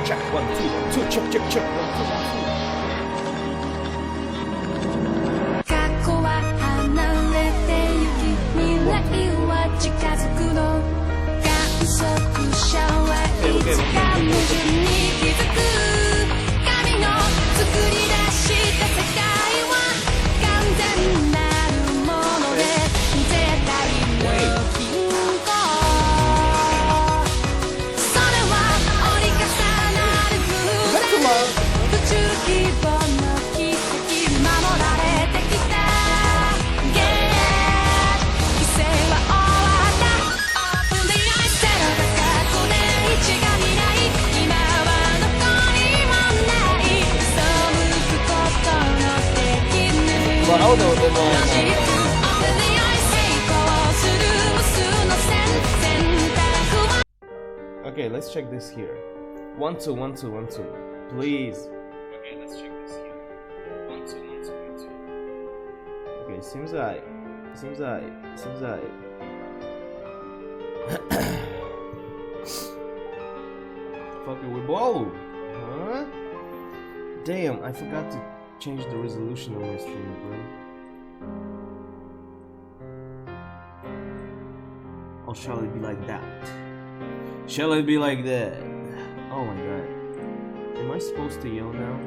check, 1, 2, 1, 2, check, check, check, 1, 2, 1, 2. 過去は離れてゆき未来は近づくの観測者はいつか矛盾に気づく神の作り出した世界は完全なるもので絶対の均衡それは折り重なる偶然宇宙規模の奇跡守られてきた奇跡は終わった Open the eyes ゼロが過去で一が未来今はどこにもない背くことのできぬ真実 Open the eyes 成功する無数の選択は Okay, let's check this here. 1, 2, 1, 2, 1, 2. Please. Okay, let's check this here. 1, 2, 1, 2, 1, 2. Okay, seems like. Fucking we blow. Huh? Damn, I forgot to change the resolution on my stream, bro. Or shall it be like that? Shall it be like that? Oh my god. Am I supposed to yell now?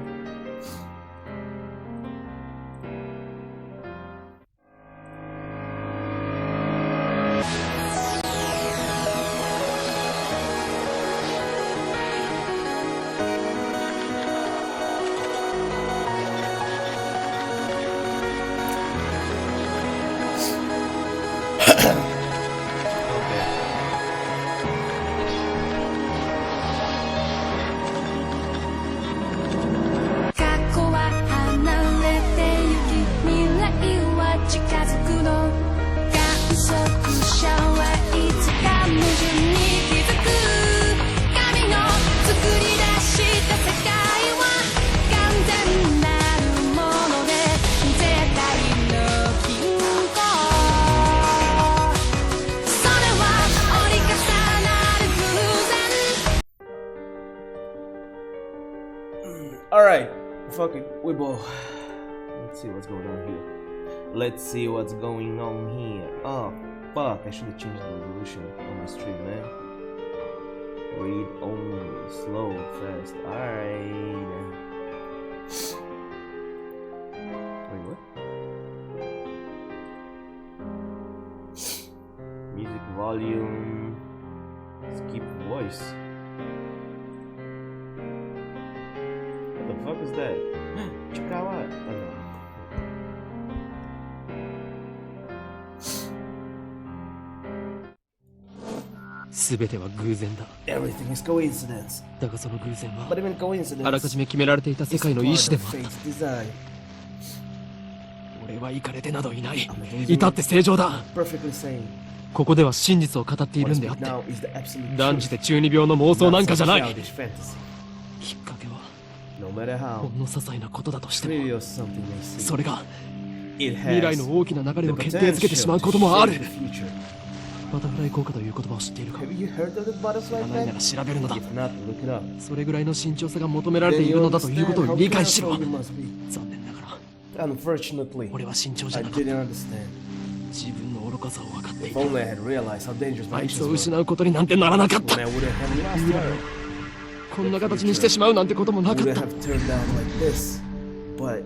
Alright, fuck it, we both. Let's see what's going on here. Let's see what's going on here. Oh, fuck, I should have changed the resolution on my stream, man. Read only, slow, fast. Alright. Wait, what? Music volume. Skip voice. What the fuck is that? Chikawa. Oh, no. Everything is coincidence. だがその偶然は But even coincidence あらかじめ決められていた世界の意志でもあった。 fate's design. 俺はイカれてなどいない。至って正常だ。 Perfectly sane. ここでは真実を語っているんであって、 Now is the absolute 断じて中二病の妄想なんかじゃない。 childish fantasy. きっかけは No matter ほ how んの些細なことだとしても、 trivial something may seem, それが it 未来 has の大きな流れ the を決定づけてしまう potential こと to もあ shape る。 the future. バタフライ効果という言葉を知っているか。 Have you heard of the 知 butterfly らないなら effect? 調べるのだ。 If not, look it up. それぐらいの慎重さが求められて Then い you るのだという understand ことを how 理解しろ。 careful you must be. 残念ながら Unfortunately, 俺は慎重じゃ I なかった。 didn't understand. 自分の愚かさを分かってい If た。 only I had realized how dangerous あ my いつ actions を were. 失うことになんてならなかった。 When I wouldn't have lost her, こんな形にしてしまうなんてこともなかっ wouldn't た。 have turned down like this. But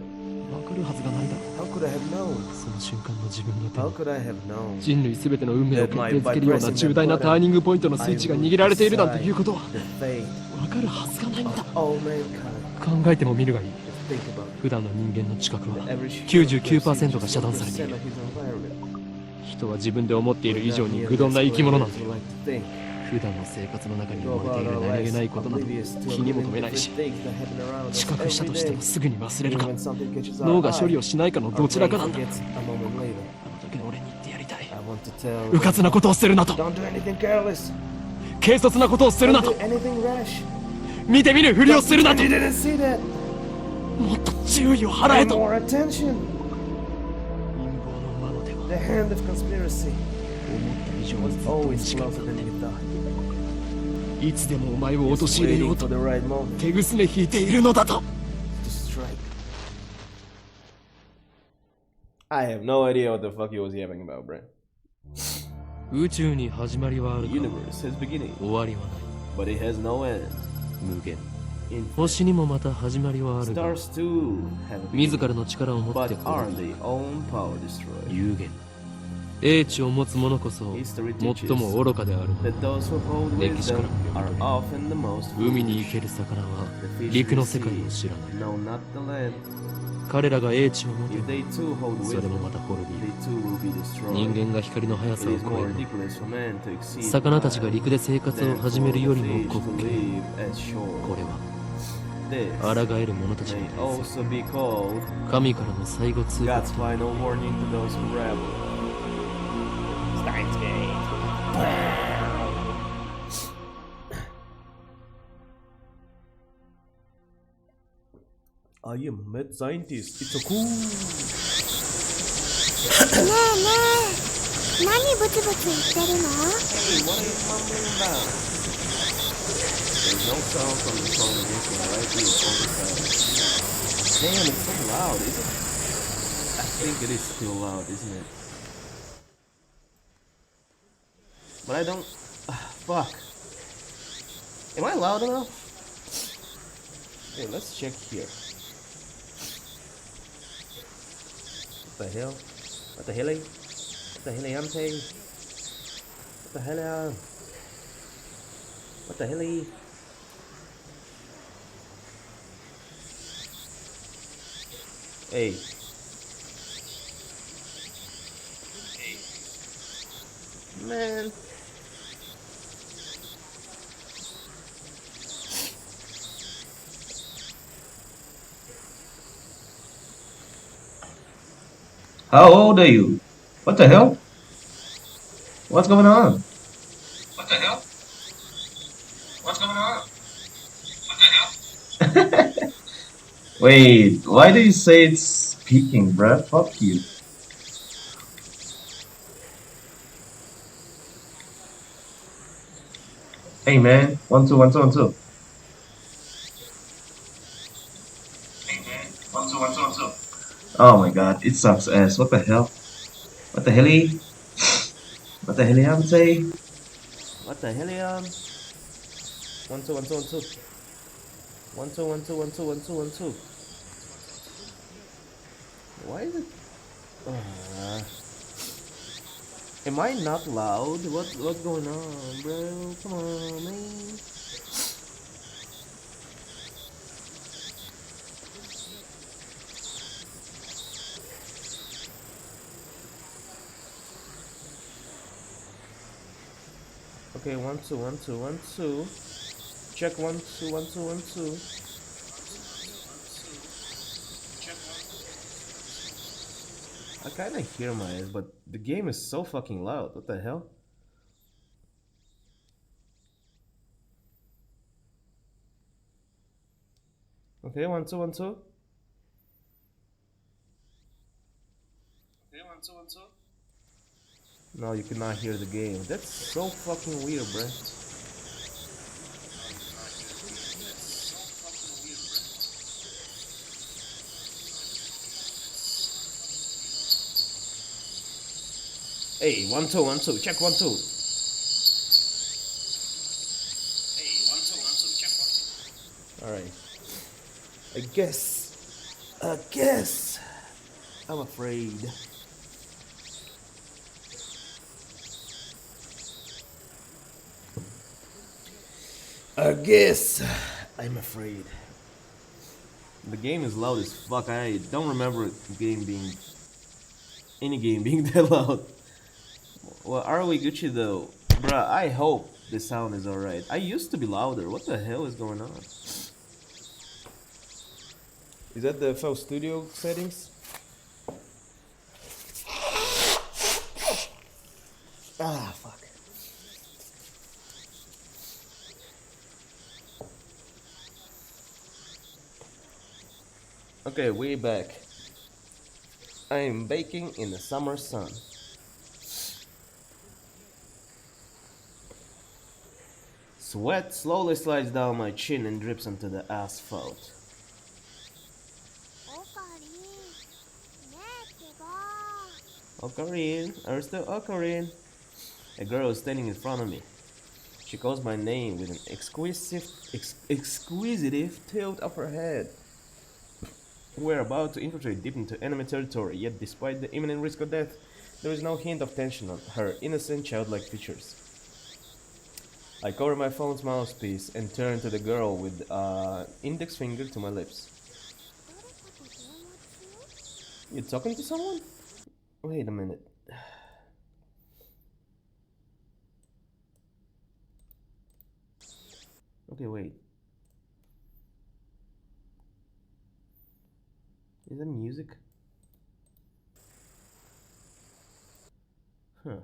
わかるはずがないだろう。 how could I have known? その瞬間の自分の手 How に could I have known 人類すべての運命を決定づけるような重大なターニングポイントのスイッチが握られているなんていうことは the fate わかるはずがないんだ。 of all mankind? 考えてもみるがいい。 Think about it. 普段の人間の知覚は The average 99% が遮断されてい percent る。 of his environment. 人は自分で思っている以上に愚鈍な生き物なんだよ。 Like to think. 普段の生活の中に埋 Go もれてい about る our 何気 lives ないことなど oblivious to 気にも a 留め million ないし、 different things that happen around us 知覚したとして every も day. すぐに忘れる Even か when something catches our 脳が処理 eye, をしないかの our どちらか brain なんだ。 forgets a moment later. あの時の俺に言ってやりたい。 I want to tell うかつなことをするなと、 Don't do anything careless. 軽率なことをするな Don't と、 do anything rash. 見て見るふりをするなと、 You didn't see that. もっと注意を払 Pay えと。 more attention. 陰謀の魔の手は The hand of conspiracy 思った以上に was ずっと always 短かっ closer た。 than you thought. いつでもお前を陥れよ Waiting う for と the right moment 手ぐすね引いているのだと to strike. I have no idea what the fuck he was yapping about, bro. 宇宙に始まりはあ The るか universe has beginning, 終わりはない but it has no end. 無限 Infinite. 星にもまた始まりはあるが Stars too have a 自 beginning, らの力を持って but are 滅び they own power destroyed? 有限英知を持つ者こそ History 最も愚かである that those who hold 歴史か wisdom ら are often the most 海に foolish. 生ける魚は The fish 陸 in の the 世界を sea 知らない know not the land. 彼らが英知を持て If they too hold それも wisdom, また滅び they too will be destroyed. 人間が光の速 It さを is 超 more える ridiculous for man to exceed 魚たちが life 陸で生活を than 始める for よ the りも fish 滑 to 稽 live as shore. これは This 抗える者たちの may 伝説 also be called 神からの最後通告 God's final warning to those who rebel. Steins Gate. I am a mad scientist. It's so cool. ねえねえ何ブツブツ言ってるの Hey, what are you mumbling about? There's no sound from the phone reaching right here on the side. Damn, it's so loud, is it? I think it is still loud, isn't it? But I don't... fuck. Am I loud enough? Hey, let's check here. What the hell? What the hell? What the hell am I saying? What the hell? What the hell? Hey. Man. How old are you? What the hell? What's going on? What the hell? What's going on? What the hell? Wait, why do you say it's speaking, bruh? Fuck you. Hey man, 1 2 1 2 1 2. Hey man, 1 2 1 2 1 2. Oh my god, it sucks ass. What the hell? What the helly? What the helly I'm saying? What the hell? 1 2 1 2 1 2. 1 2 1 2 1 2 1 2 1 2. Why is it? Am I not loud? What's going on, bro? Come on, man. Okay, 1 2 1 2 1 2. Check 1 2 1 2 1 2. I kinda hear my ass, but the game is so fucking loud. What the hell? Okay, 1 2 1 2. Okay, 1 2 1 2. No, you cannot hear the game. That's so fucking weird, bruh. Hey, 1 2 1 2. Check 1 2. Hey, 1 2 1 2. Check 1 2. All right. I guess. I'm afraid. I guess I'm afraid. The game is loud as fuck. I don't remember any game being that loud. Well, are we Gucci though? Bruh, I hope the sound is alright. I used to be louder. What the hell is going on? Is that the FL Studio settings? Ah, fuck. Okay, we're back. I am baking in the summer sun. Sweat slowly slides down my chin and drips onto the asphalt. オカリンねえってば Ocarine, Ersto Ocarine. A girl is standing in front of me. She calls my name with an exquisite tilt of her head. We're about to infiltrate deep into enemy territory, yet despite the imminent risk of death, there is no hint of tension on her innocent, childlike features. I cover my phone's mouthpiece and turn to the girl with index finger to my lips. 誰かと電話中 You talking to someone? Wait a minute. Okay, wait. Is that music? Huh.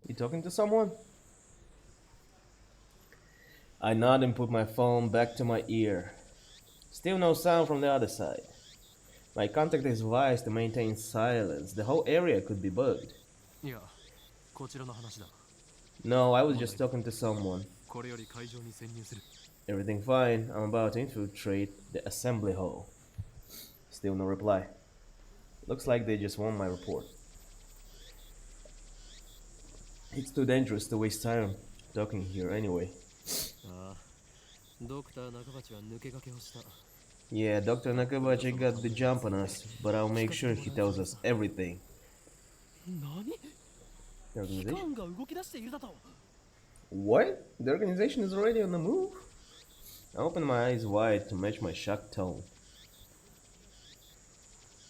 You talking to someone? I nod and put my phone back to my ear. Still no sound from the other side. My contact is wise to maintain silence. The whole area could be bugged. いや、こちらの話だ。 No, I was just talking to someone. これより会場に潜入する。 Everything fine. I'm about to infiltrate the assembly hall. Still no reply. Looks like they just want my report. It's too dangerous to waste time talking here anyway. ああ、ドクター中鉢は抜け駆けをした。 Yeah, Dr. Nakabachi got the jump on us, but I'll make sure he tells us everything. 何？ The 機 organization? 関が動き出しているだと。 What? The organization is already on the move? I opened my eyes wide to match my shocked tone.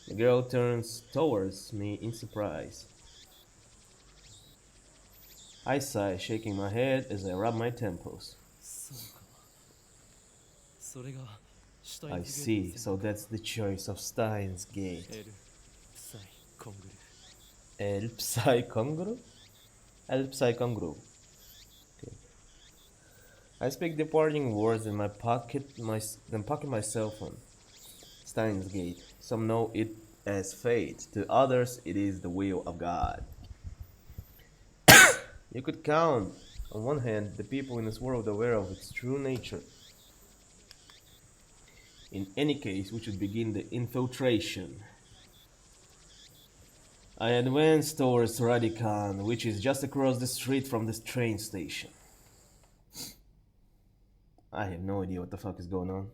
The girl turns towards me in surprise. I sigh, shaking my head as I rub my temples. そうか。それがシュタイ I ンズ see, so that's the choice of Steins Gate. エル、サイ、コングル。 El Psy Congru? El Psy Congru. Okay. I speak departing words in my pocket, then pocket my cell phone. Steins Gate. Some know it as fate. To others, it is the will of God. You could count, on one hand, the people in this world aware of its true nature. In any case, we should begin the infiltration. I advance towards Radican, which is just across the street from this train station. I have no idea what the fuck is going on.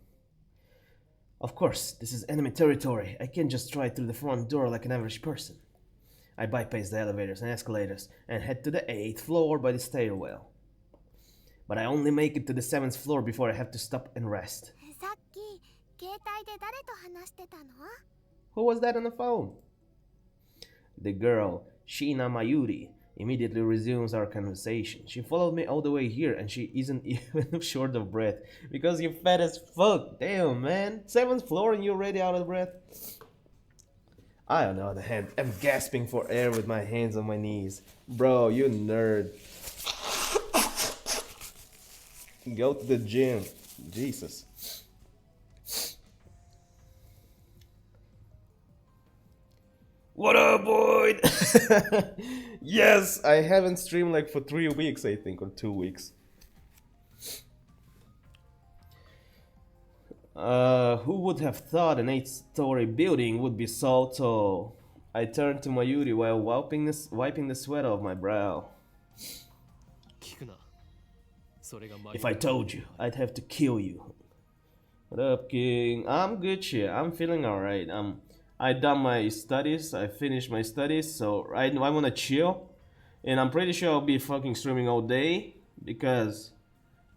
Of course, this is enemy territory. I can't just stride through the front door like an average person. I bypass the elevators and escalators and head to the 8th floor by the stairwell. But I only make it to the 7th floor before I have to stop and rest. さっき携帯で誰と話してたの Who was that on the phone? The girl, Shina Mayuri, immediately resumes our conversation. She followed me all the way here and she isn't even short of breath. Because you're fat as fuck. Damn, man. 7th floor and you're already out of breath? I, on the other hand, am gasping for air with my hands on my knees. Bro, you nerd. Go to the gym. Jesus. What up, boy? Yes, I haven't streamed like for 3 weeks, I think, or 2 weeks. Who would have thought an 8-story building would be so tall? I turned to Mayuri while wiping the sweat off my brow. 聞くな。それがマイ If I told you, I'd have to kill you. What up, King? I'm good shit. I'm feeling alright. I done my studies. I finished my studies, so I wanna chill. And I'm pretty sure I'll be fucking streaming all day because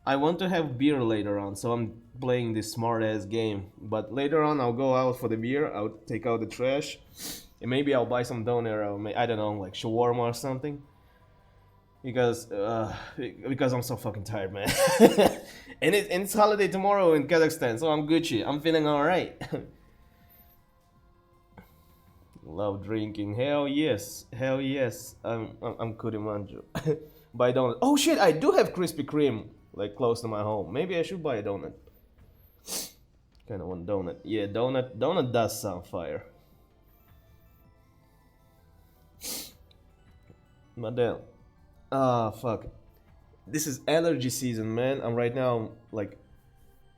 I want to have beer later on. So I'm playing this smart ass game. But later on, I'll go out for the beer. I'll take out the trash, and maybe I'll buy some doner or I don't know, like shawarma or something. Because I'm so fucking tired, man. and it's holiday tomorrow in Kazakhstan, so I'm Gucci. I'm feeling alright. Love drinking. Hell yes. I'm Kurimanju. But I don't. Oh shit! I do have Krispy Kreme like close to my home. Maybe I should buy a donut. Kind of want donut. Yeah, donut does sound fire. But then, fuck. This is allergy season, man. I'm right now like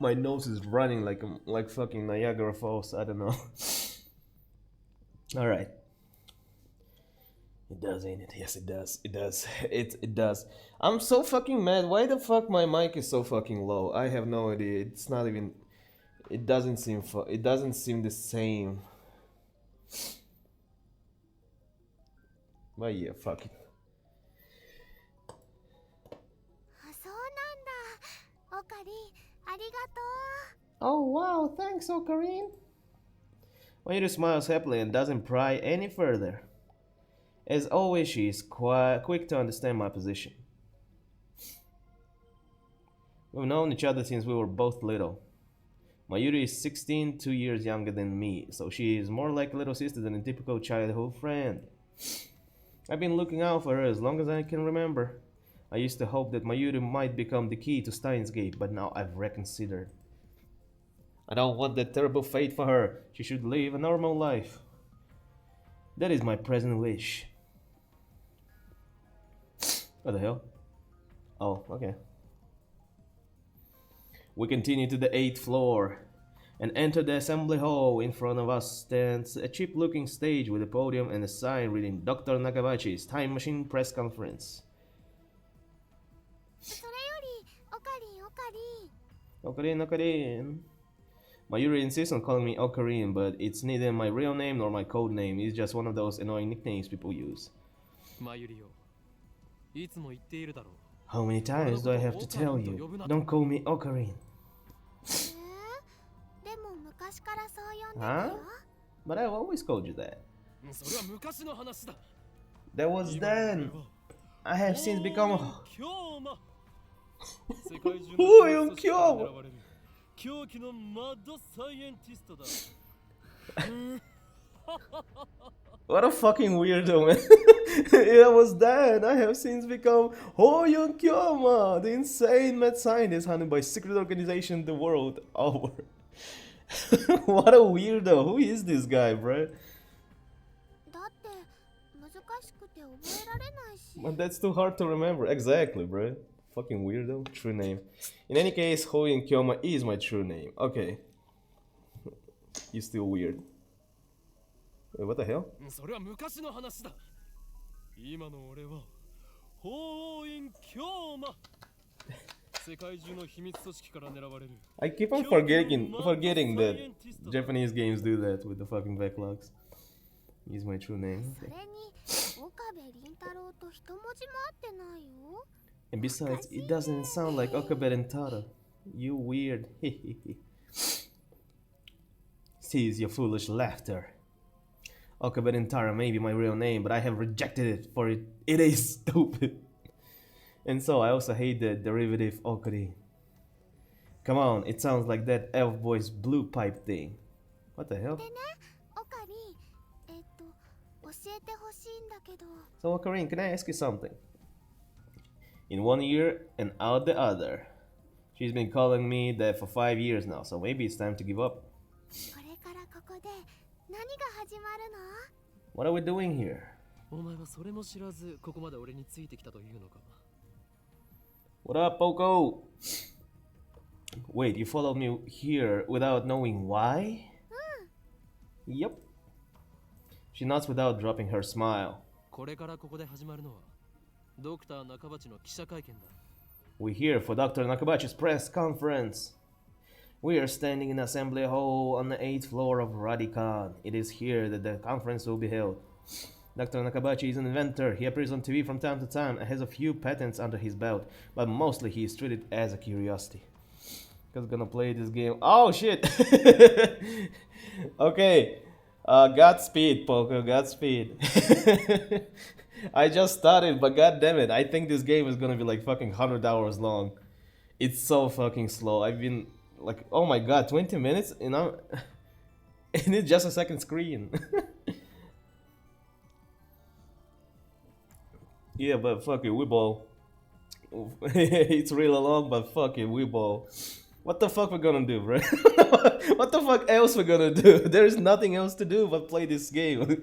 my nose is running like fucking Niagara Falls. I don't know. All right. It does, ain't it? Yes, it does. It does. It does. I'm so fucking mad. Why the fuck my mic is so fucking low? I have no idea. It's not even. It doesn't seem. It doesn't seem the same. But yeah, fuck it. そうなんだ。オカリン、ありがとう。 Oh wow, thanks, Ocarine. Mayuri smiles happily and doesn't pry any further. As always, she is quick to understand my position. We've known each other since we were both little. Mayuri is 16, 2 years younger than me, so she is more like a little sister than a typical childhood friend. I've been looking out for her as long as I can remember. I used to hope that Mayuri might become the key to Steins Gate, but now I've reconsidered. I don't want that terrible fate for her. She should live a normal life. That is my present wish. What the hell? Oh, okay. We continue to the 8th floor and enter the assembly hall. In front of us stands a cheap-looking stage with a podium and a sign reading Dr. Nakabachi's Time Machine Press Conference. それより、オカリン、オカリン。 Ocarine, Ocarine. Mayuri insists on calling me Ocarine, but it's neither my real name nor my code name. It's just one of those annoying nicknames people use. マユリよ、いつも言っているだろう。 How many times do I have to tell you? Don't call me Ocarine. でも昔からそう呼んでた Huh? よ。 But I've always called you that. それは昔の話だ。 That was then. I have since become a... 世界中おいの今日も狙われる狂気のマッドサイエンティストだ。 What a fucking weirdo, man. I was dead. I have since become Hoyon Kyoma, the insane mad scientist hunted by secret organization the world over. What a weirdo. Who is this guy, bro? だって難しくて覚えられないし。 But that's too hard to remember. Exactly, bro. Fucking weirdo. True name. In any case, Hoyon Kyoma is my true name. Okay. You're still weird. Wait, what the hell? それは昔の話だ。今の俺は法院京馬。世界中の秘密組織から狙われる。 I keep on forgetting that Japanese games do that with the fucking backlogs. Use my true name. それに岡部倫太郎と一文字も合ってないよ。 And besides, it doesn't sound like Okabe and Tara. You weird. Cease your foolish laughter. Okabe and Tara may be my real name, but I have rejected it for it is stupid. And so I also hate the derivative Okari. Come on, it sounds like that elf boy's blue pipe thing. What the hell? でね、オカリン、教えてほしいんだけど。 So Ocarine, can I ask you something? In one ear and out the other. She's been calling me that for 5 years now, so maybe it's time to give up. これからここで何が始まるの？ What are we doing here? お前はそれも知らずここまで俺についてきたというのか。 What up, Poco? Wait, you followed me here without knowing why? Yep. She nods without dropping her smile. これからここで始まるのはドクター中鉢の記者会見だ。 We're here for Dr. Nakabachi's press conference. We are standing in assembly hall on the 8th floor of Radican. It is here that the conference will be held. Dr. Nakabachi is an inventor. He appears on TV from time to time and has a few patents under his belt, but mostly he is treated as a curiosity. Because gonna play this game. Oh shit! Okay. Godspeed, Poco. Godspeed. I just started, but god damn it, I think this game is gonna be like fucking 100 hours long. It's so fucking slow. I've been like, oh my god, 20 minutes, and I'm and it's just a second screen. Yeah, but fuck it, we ball. It's really long, but fuck it, Weebo. What the fuck we're gonna do, bro? What the fuck else we're gonna do? There's nothing else to do but play this game.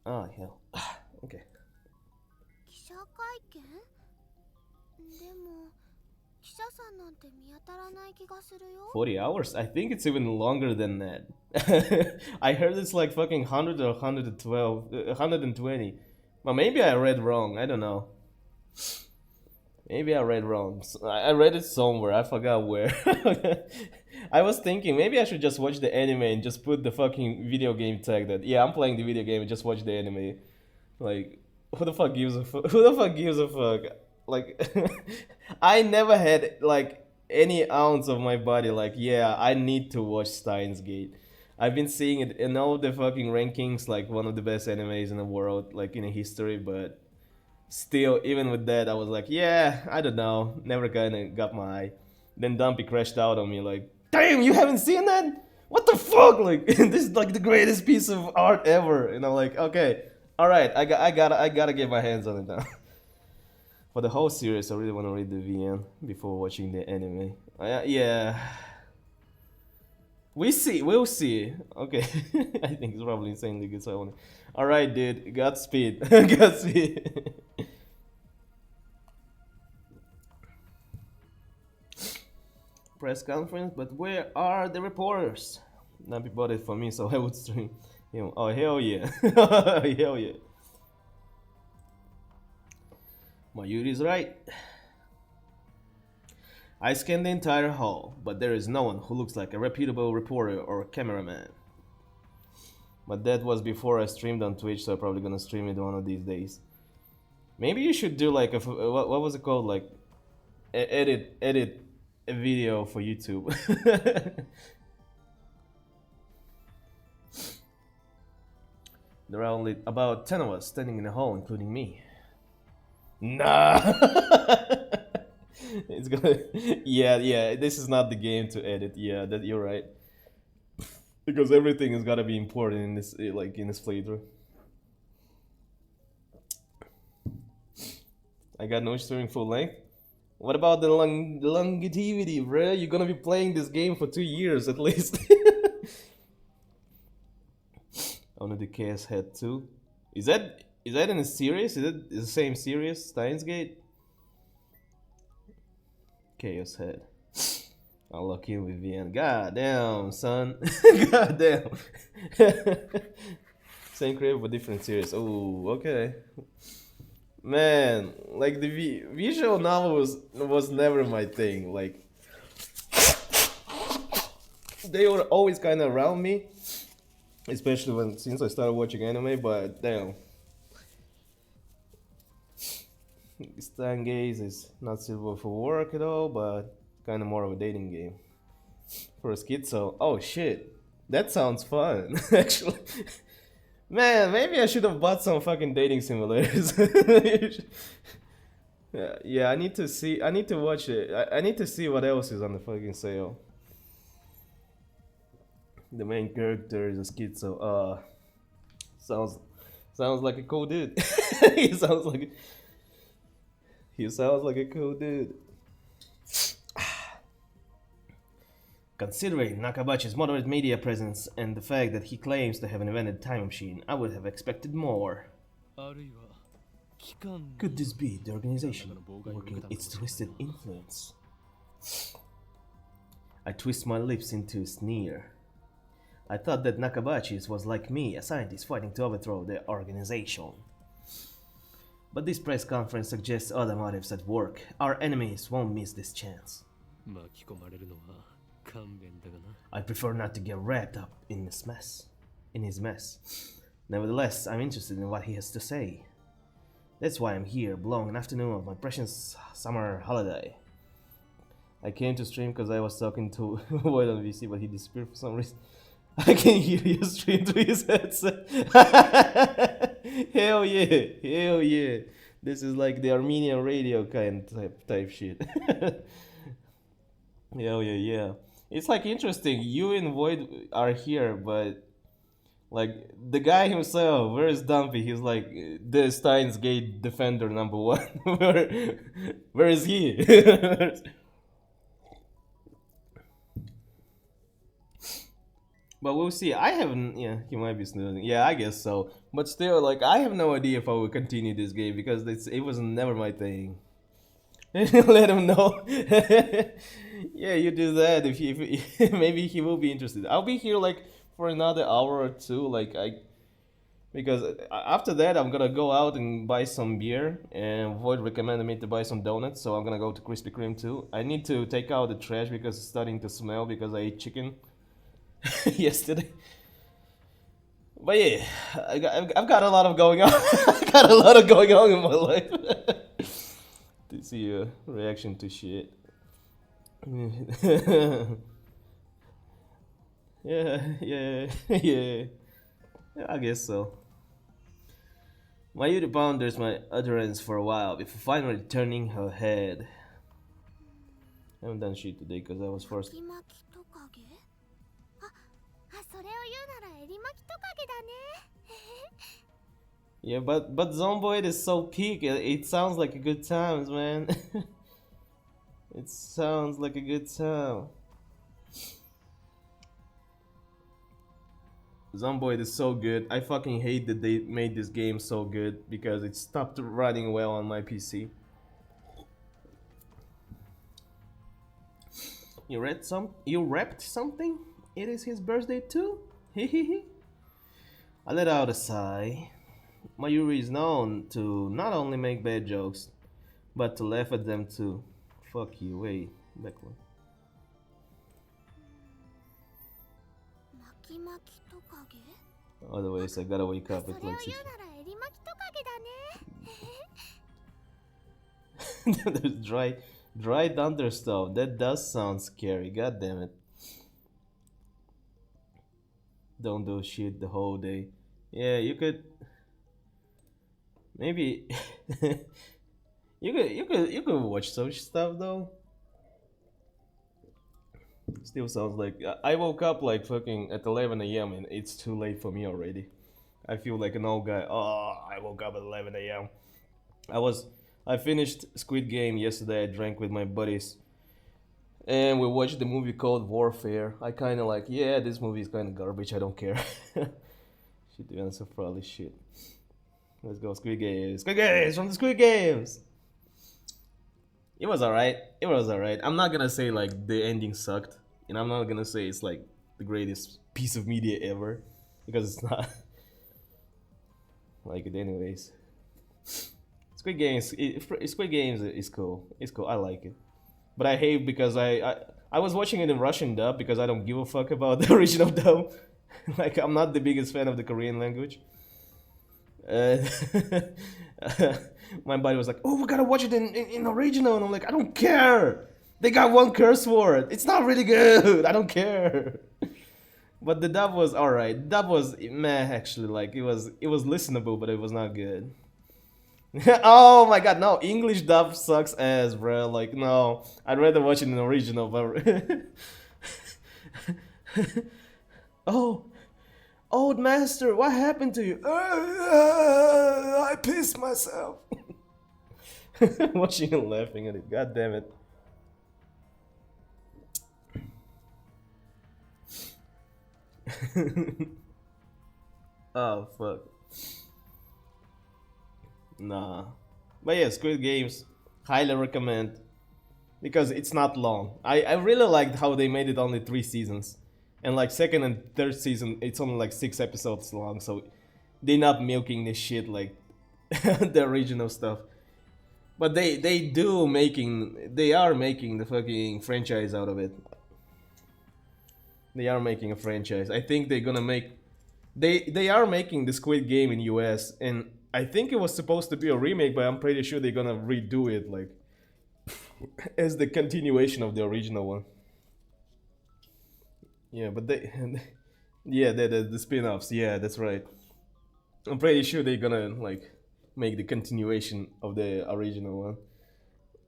Oh hell. Okay. 記者会見でも記者さんなんて見当たらない気がするよ。 40 hours? I think it's even longer than that. I heard it's like fucking 100 or 112, 120. But maybe I read wrong. I don't know. Maybe I read wrong. I read it somewhere. I forgot where. I was thinking maybe I should just watch the anime and just put the fucking video game tag that yeah I'm playing the video game and just watch the anime. Like who the fuck gives a fuck? Who the fuck gives a fuck? Like I never had like any ounce of my body like yeah I need to watch Steins Gate. I've been seeing it in all the fucking rankings like one of the best animes in the world like in history, but still even with that I was like yeah I don't know, never kinda got my eye. Then Dumpy crashed out on me like damn you haven't seen that? What the fuck, like this is like the greatest piece of art ever. And I'm like okay alright I gotta get my hands on it now. For the whole series I really want to read the VN before watching the anime. Yeah we'll see. Okay. I think it's probably insanely good so I want to. Alright dude, Godspeed. Godspeed. Press conference, but where are the reporters? Nappy bought it for me so I would stream him. Oh hell yeah. Hell yeah. Mayuri's right. I scanned the entire hall, but there is no one who looks like a reputable reporter or cameraman. But that was before I streamed on Twitch, so I'm probably gonna stream it one of these days. Maybe you should do like a what was it called, like edit a video for YouTube. There are only about 10 of us standing in the hall, including me. Nah. It's gonna yeah this is not the game to edit. Yeah, that you're right. Because everything has gotta be important in this like in this playthrough. I got no streaming full length. What about the longevity, bro? You're gonna be playing this game for 2 years at least. Only the Chaos Head 2. Is that in a series? Is it the same series? Steins Gate? Chaos Head. I'll lock in with VN. God damn, son. God damn. Same creator but different series. Oh, okay. Man, like the visual novel was never my thing. Like they were always kind of around me, especially since I started watching anime. But damn, Stan Gaze is not suitable for work at all, but kind of more of a dating game for a schizo. Oh shit, that sounds fun. Actually, man, maybe I should have bought some fucking dating simulators. Yeah, I need to watch it. I need to see what else is on the fucking sale. The main character is a schizo. Sounds like a cool dude. He sounds like a cool dude. Considering Nakabachi's moderate media presence and the fact that he claims to have invented time machine, I would have expected more. Could this be the organization working its twisted influence? I twist my lips into a sneer. I thought that Nakabachi's was like me, a scientist fighting to overthrow the organization. But this press conference suggests other motives at work. Our enemies won't miss this chance. I prefer not to get wrapped up in his mess. Nevertheless, I'm interested in what he has to say. That's why I'm here, blowing an afternoon of my precious summer holiday. I came to stream because I was talking to Void on VC, but he disappeared for some reason. I can hear you stream through his headset. Hell yeah. This is like the Armenian radio kind type shit. Hell yeah. It's like interesting. You and Void are here, but Like the guy himself, where is Dumpy? He's like the Steins Gate defender number one. Where is he? But we'll see. I haven't. Yeah, he might be snoozing. Yeah, I guess so. But still, like, I have no idea if I will continue this game because it was never my thing. Let him know. Yeah, you do that. If maybe he will be interested. I'll be here like for another hour or two. Like because after that I'm gonna go out and buy some beer. And Void recommended me to buy some donuts, so I'm gonna go to Krispy Kreme too. I need to take out the trash because it's starting to smell because I ate chicken yesterday. But yeah, I've got a lot of going on. I got a lot of going on in my life. To see a reaction to shit. Yeah, yeah, yeah. Yeah, I guess so. My beauty ponders my utterance for a while before finally turning her head. I haven't done shit today because I was forced. 巻き巻きトカゲそれを言うならエリマキトカゲだね Yeah, but Zomboid is so peak. It sounds like a good times, man. It sounds like a good time. Zomboid is so good. I fucking hate that they made this game so good because it stopped running well on my PC. You rapped something? It is his birthday too? Hehehe. I let out a sigh. Mayuri is known to not only make bad jokes, but to laugh at them too. Fuck you, wait, backward. 巻き巻きトカゲ Otherwise, I gotta wake up そ at れを like 言 6. うならエリマキトカゲだね There's dry thunder stuff. That does sound scary. God damn it. Don't do shit the whole day. Yeah, you could. Maybe you could watch some stuff though. Still sounds like I woke up like fucking at 11 a.m. and it's too late for me already. I feel like an old guy. Oh, I woke up at 11 a.m. I finished Squid Game yesterday. I drank with my buddies, and we watched the movie called Warfare. I kind of like, yeah, this movie is kind of garbage. I don't care. Shit, the answer probably shit. Let's go, Squid Games. Squid Games from the Squid Games. It was alright. It was alright. I'm not gonna say like the ending sucked, and I'm not gonna say it's like the greatest piece of media ever, because it's not. Like it anyways. Squid Games. Squid Games is cool. It's cool. I like it, but I hate because I was watching it in Russian dub because I don't give a fuck about the original dub. Like I'm not the biggest fan of the Korean language. My buddy was like, "Oh, we gotta watch it in original," and I'm like, "I don't care. They got one curse word. It's not really good. I don't care." But the dub was alright. Dub was meh actually. Like it was listenable, but it was not good. Oh my god, no, English dub sucks ass, bro. Like no, I'd rather watch it in original. But oh. Old master, what happened to you? I pissed myself. Watching and laughing at it. God damn it. Oh, fuck. Nah. But yeah, Squid Games, highly recommend. Because it's not long. I really liked how they made it only 3 seasons. And like second and third season, it's only like 6 episodes long, so they're not milking this shit like the original stuff. But they are making the fucking franchise out of it. They are making a franchise. I think they're gonna make they are making the Squid Game in US, and I think it was supposed to be a remake, but I'm pretty sure they're gonna redo it like as the continuation of the original one. Yeah, but yeah, the spin-offs. Yeah, that's right. I'm pretty sure they're gonna like make the continuation of the original one.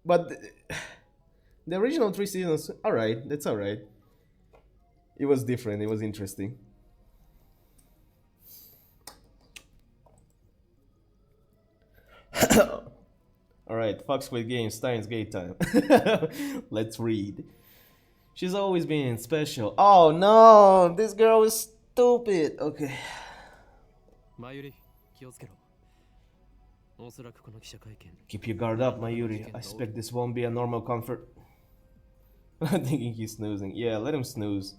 But the original 3 seasons, alright. That's alright. It was different. It was interesting. Alright, fuck Squid Game, Steins Gate time. Let's read. She's always been special. Oh no, this girl is stupid. Okay. 前より気をつけろ。おそらくこの記者会見。 Keep your guard up, Mayuri. I suspect this won't be a normal comfort. I'm thinking he's snoozing. Yeah, let him snooze.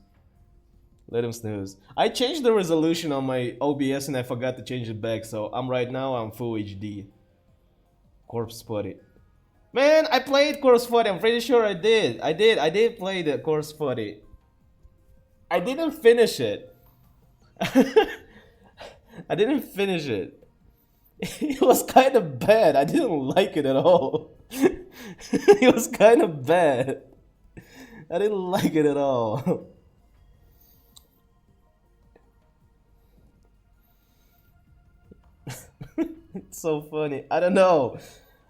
Let him snooze. I changed the resolution on my OBS and I forgot to change it back, so I'm full HD. Corpse Spotted. Man, I played Corpse Spotted. I'm pretty sure I did. I did play the Corpse Spotted. I didn't finish it. I didn't finish it. It was kind of bad. I didn't like it at all. It was kind of bad. I didn't like it at all. It's so funny. I don't know.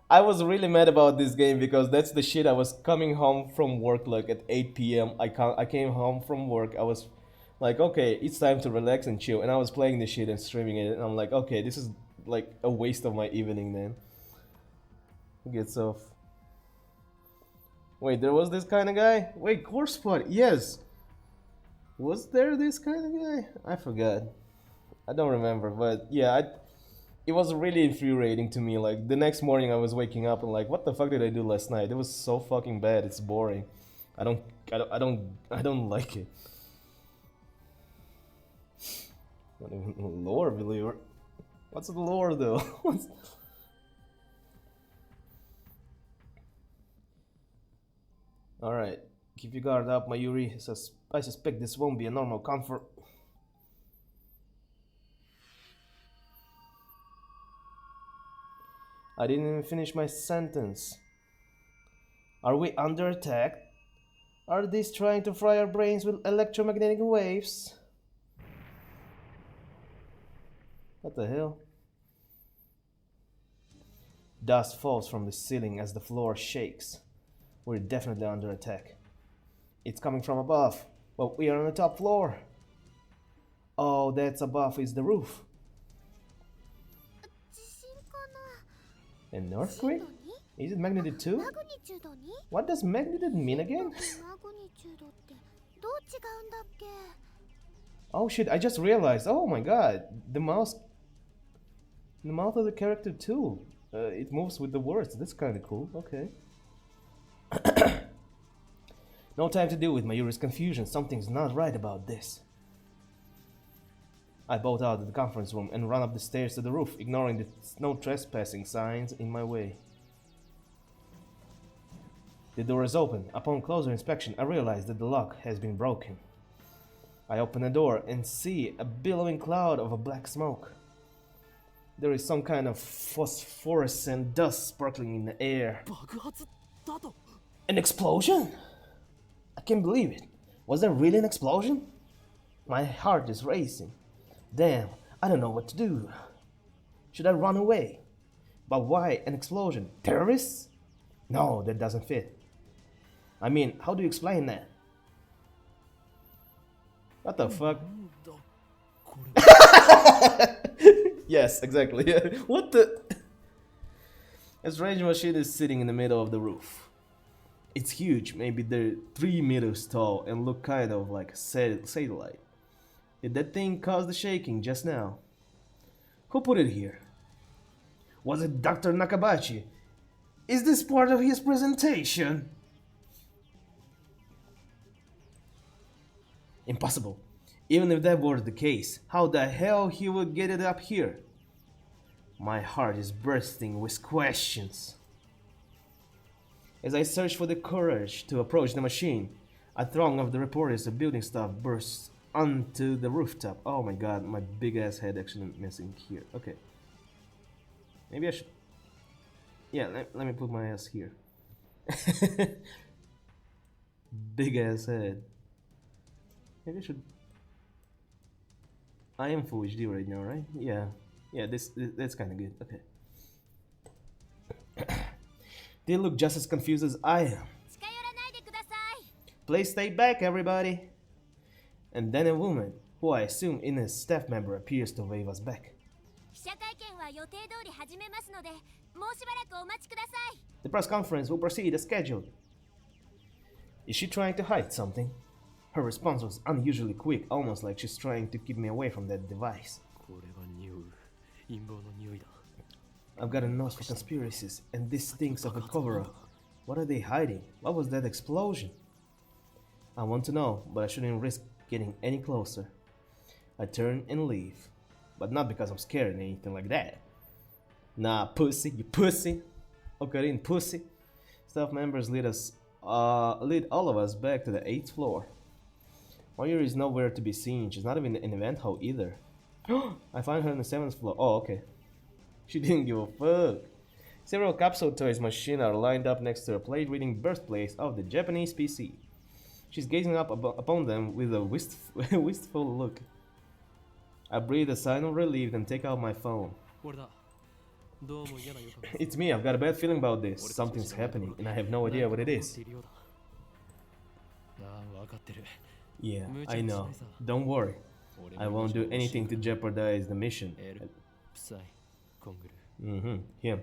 I was really mad about this game because that's the shit. I was coming home from work like at 8 p.m. I came home from work. I was like, okay, it's time to relax and chill. And I was playing this shit and streaming it. And I'm like, okay, this is like a waste of my evening, man. Who gets off? Wait, there was this kind of guy? Wait, Corpse Spot, yes. Was there this kind of guy? I forgot. I don't remember, but yeah, it was really infuriating to me. Like the next morning I was waking up and like, what the fuck did I do last night? It was so fucking bad. It's boring. I don't like it. Not even a lore believer. What's the lore though? Alright, keep your guard up, Mayuri. I suspect this won't be a normal comfort. I didn't even finish my sentence. Are we under attack? Are these trying to fry our brains with electromagnetic waves? What the hell? Dust falls from the ceiling as the floor shakes. We're definitely under attack. It's coming from above, but we are on the top floor. Oh, that's above is the roof. An earthquake? Is it magnitude 2? What does magnitude mean again? Oh shit, I just realized. Oh my god, the mouth of the character too. It moves with the words. That's kind of cool. Okay. No time to deal with Mayuri's confusion. Something's not right about this. I bolt out of the conference room and run up the stairs to the roof, ignoring the no trespassing signs in my way. The door is open. Upon closer inspection, I realize that the lock has been broken. I open the door and see a billowing cloud of a black smoke. There is some kind of phosphorescent dust sparkling in the air. An explosion? I can't believe it. Was there really an explosion? My heart is racing. Damn, I don't know what to do. Should I run away? But why an explosion? Terrorists? No, that doesn't fit. I mean, how do you explain that? What the fuck? Yes, exactly. What the? A strange machine is sitting in the middle of the roof. It's huge, maybe they're 3 meters tall and look kind of like a satellite. Did that thing cause the shaking just now? Who put it here? Was it Dr. Nakabachi? Is this part of his presentation? Impossible. Even if that were the case, how the hell he would get it up here? My heart is bursting with questions. As I search for the courage to approach the machine, a throng of the reporters and building staff bursts onto the rooftop. Oh my god, my big ass head actually missing here. Okay. Maybe I should... Yeah, let me put my ass here. Big ass head. Maybe I should... I am full HD right now, right? Yeah. Yeah, that's kind of good. Okay. They look just as confused as I am. Please stay back, everybody. And then a woman, who I assume is a staff member, appears to wave us back. もうしばらくお待ちください。 The press conference will proceed as scheduled. Is she trying to hide something? Her response was unusually quick, almost like she's trying to keep me away from that device. これは匂う陰謀の匂いだ I've got a nose for conspiracies, and this stinks of a cover-up. What are they hiding? What was that explosion? I want to know, but I shouldn't risk getting any closer. I turn and leave, but not because I'm scared or anything like that. Nah, pussy, you pussy. Ocarina pussy. Staff members lead all of us back to the 8th floor. Mayuri is nowhere to be seen. She's not even in the event hall either. I find her on the 7th floor. Oh, okay. She didn't give a fuck. Several capsule toys machines are lined up next to her plate, reading birthplace of the Japanese PC. She's gazing up upon them with a wistful look. I breathe a sigh of relief and take out my phone. 俺だどうも嫌な予感が It's me, I've got a bad feeling about this. Something's happening, and I have no idea what it is. ああ分かってる Yeah, I know. Don't worry. I won't do anything to jeopardize the mission. プサイコングル Him.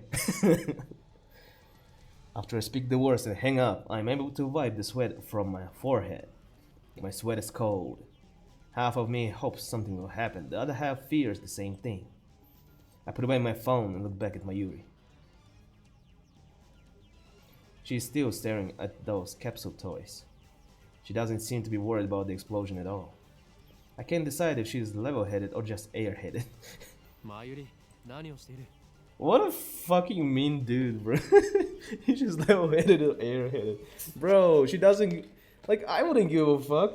After I speak the words and hang up, I'm able to wipe the sweat from my forehead. My sweat is cold. Half of me hopes something will happen, the other half fears the same thing. I put away my phone and look back at Mayuri. She's still staring at those capsule toys. She doesn't seem to be worried about the explosion at all. I can't decide if she's level-headed or just airheaded. マユリ何をしている What a fucking mean dude, bro. He's just level-headed or airheaded. Bro, she doesn't... Like, I wouldn't give a fuck.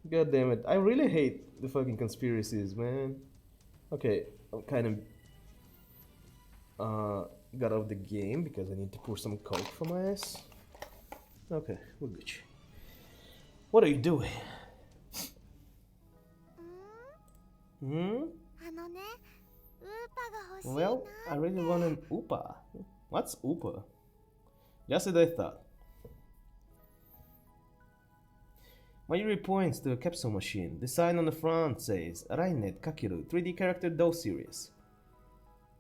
God damn it. I really hate the fucking conspiracies, man. Okay, I'm kind of... got out of the game because I need to pour some coke for my ass. Okay, we're good. What are you doing? あのね、ウーパが欲しいな。 Well, I really want an Upa. What's Upa? Just as I thought. Mayuri points to a capsule machine. The sign on the front says Rainet Kakeru 3D character doll series.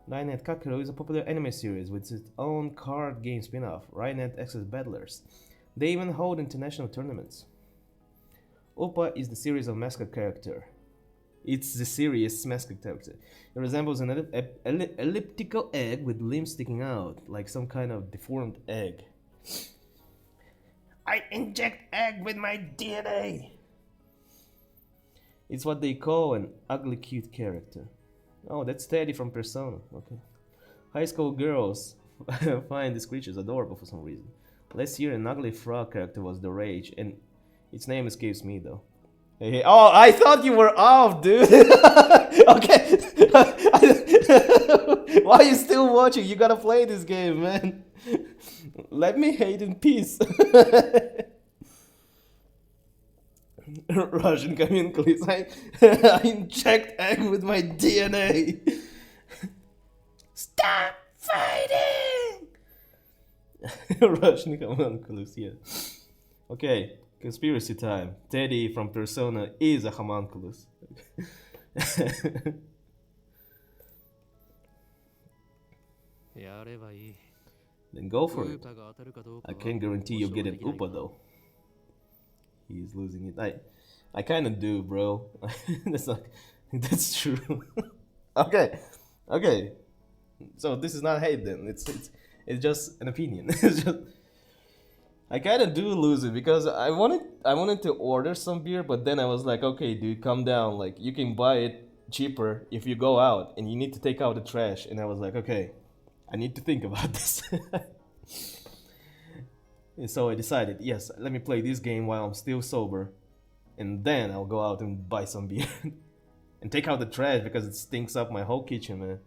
Rainet Kakeru is a popular anime series with its own card game spin-off, Rainet Access Battlers. They even hold international tournaments. Upa is the series of mascot character. It's the serious mascot character. It resembles an elliptical egg with limbs sticking out, like some kind of deformed egg. I inject egg with my DNA! It's what they call an ugly cute character. Oh, that's Teddy from Persona. Okay. High school girls find these creatures adorable for some reason. Last year, an ugly frog character was the rage, and its name escapes me though. Hey. Oh, I thought you were off, dude. Okay. Why are you still watching? You gotta play this game, man. Let me hate in peace. Russian communicants. I inject egg with my DNA. Stop fighting! Russian homunculus, yeah. Okay, conspiracy time. Teddy from Persona is a homunculus. Then go for it. I can't guarantee you'll get an Upa though. He's losing it. I kind of do, bro. That's true. Okay. So this is not hate then. It's just an opinion. It's just, I kind of do lose it because I wanted to order some beer, but then I was like, okay, dude, calm down. Like, you can buy it cheaper if you go out and you need to take out the trash. And I was like, okay, I need to think about this. And so I decided, yes, let me play this game while I'm still sober, and then I'll go out and buy some beer and take out the trash because it stinks up my whole kitchen, man.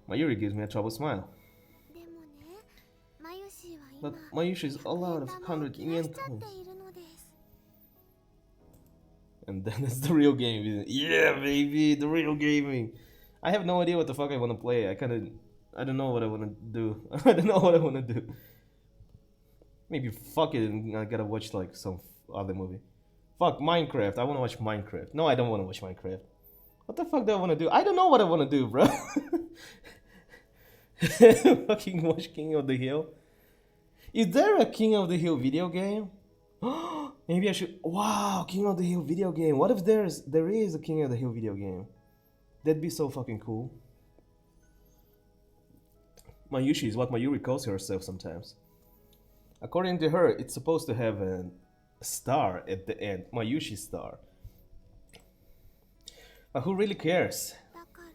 Mayuri gives me a troubled smile. But Mayushi is all out of 100 yen coins. And then it's the real game, isn't it? Yeah, baby, the real gaming. I have no idea what the fuck I want to play. I don't know what I want to do. I don't know what I want to do. Maybe fuck it and I gotta watch like some other movie. Fuck Minecraft. I want to watch Minecraft. No, I don't want to watch Minecraft. What the fuck do I want to do? I don't know what I want to do, bro. Fucking watch King of the Hill. Is there a King of the Hill video game? Maybe I should. Wow, King of the Hill video game. What if there is a King of the Hill video game? That'd be so fucking cool. Mayushi is what Mayuri calls herself sometimes. According to her, it's supposed to have a star at the end. Mayushi star. But who really cares? だから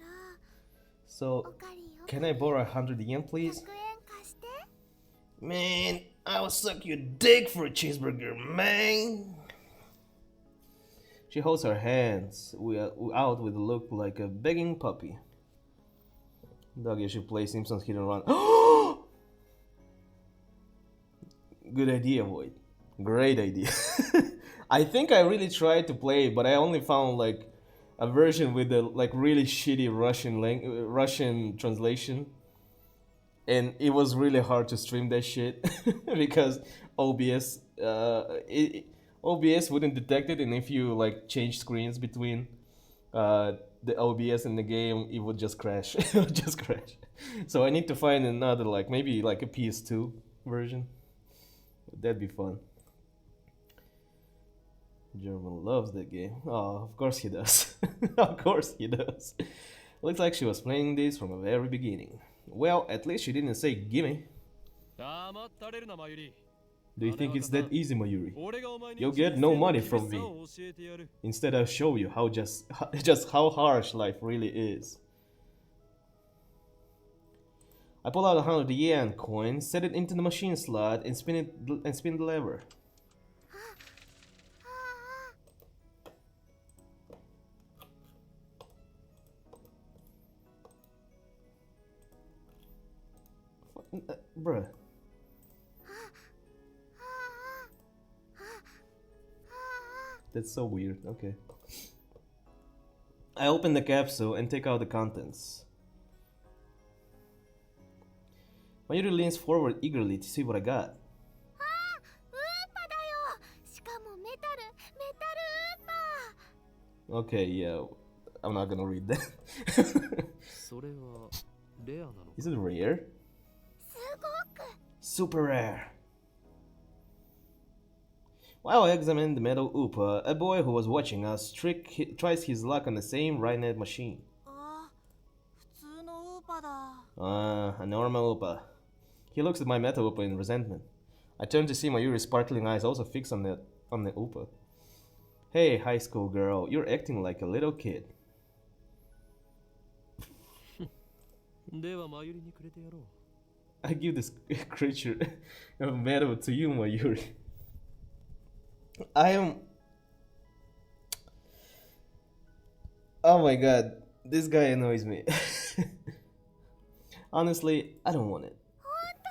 So, おかりよ can I borrow 100 yen, please? 100円貸して Man, I'll suck your dick for a cheeseburger, man. She holds her hands out with a look like a begging puppy. Dog, you should play Simpsons Hit and Run. Good idea, Void. Great idea. I think I really tried to play it, but I only found like a version with the like really shitty Russian translation. And it was really hard to stream that shit because OBS OBS wouldn't detect it, and if you like change screens between the OBS and the game, it would just crash. It would just crash. So I need to find another like maybe like a PS2 version. That'd be fun. German loves that game. Oh, of course he does. Of course he does. Looks like she was playing this from the very beginning. Well, at least she didn't say gimme. 黙ったれるなマユリ Do you think it's that easy, Mayuri? 俺がお前に You'll get no money from me. 人生の厳しさを教えてやる Instead, I'll show you how just how harsh life really is. I pull out a 100 yen coin, set it into the machine slot, and spin the lever. Bruh. That's so weird. Okay. I open the capsule and take out the contents. Mayuri leans forward eagerly to see what I got. ウーパだよしかもメタルウーパ Okay, yeah. I'm not gonna read that. それはレアなの Is it rare? すごく Super rare. While I examined the metal Upa, a boy who was watching us tries his luck on the same Rhinet machine. あ普通のウーパだ A normal Upa. He looks at my metal Upa in resentment. I turn to see Mayuri's sparkling eyes also fixed on the Upa. Hey, high school girl, you're acting like a little kid. ではマユリにくれてやろう I give this creature of metal to you, Mayuri. I am... Oh my god, this guy annoys me. Honestly, I don't want it. 本当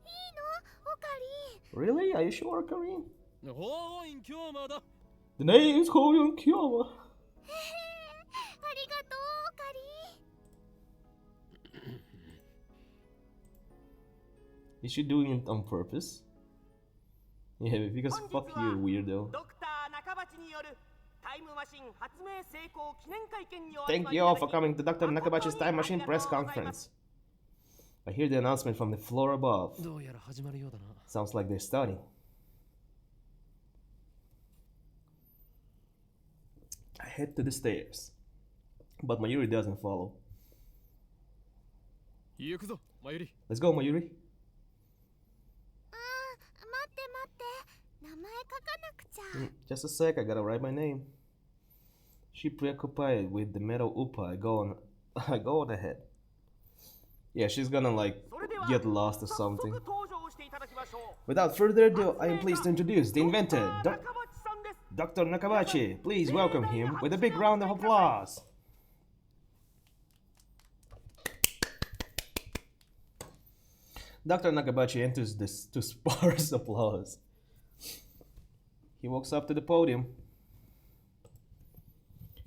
いいのおかり Really? Are you sure, Karin? 法院京馬だ The name is Koyon Kiyama. ありがとうおかり Is she doing it on purpose? Yeah, because fuck you, weirdo. ドクター中鉢によるタイムマシン発明成功記念会見にお Thank you all for coming to Dr. Nakabachi's Time Machine press conference. I hear the announcement from the floor above. どうやら始まるようだな Sounds like they're starting. I head to the stairs, but Mayuri doesn't follow. 行くぞマユリ Let's go, Mayuri. 待って待って名前書かなくちゃ Just a sec, I gotta write my name. She preoccupied with the metal Upa. I go on ahead. Yeah, she's gonna like それでは get lost or 早速 something. 登場していただきましょう Without further ado, I am pleased to introduce the inventor, 中鉢さんです Dr. Nakabachi. Please welcome him with a big round of applause. Dr. Nakabachi enters this to sparse applause. He walks up to the podium.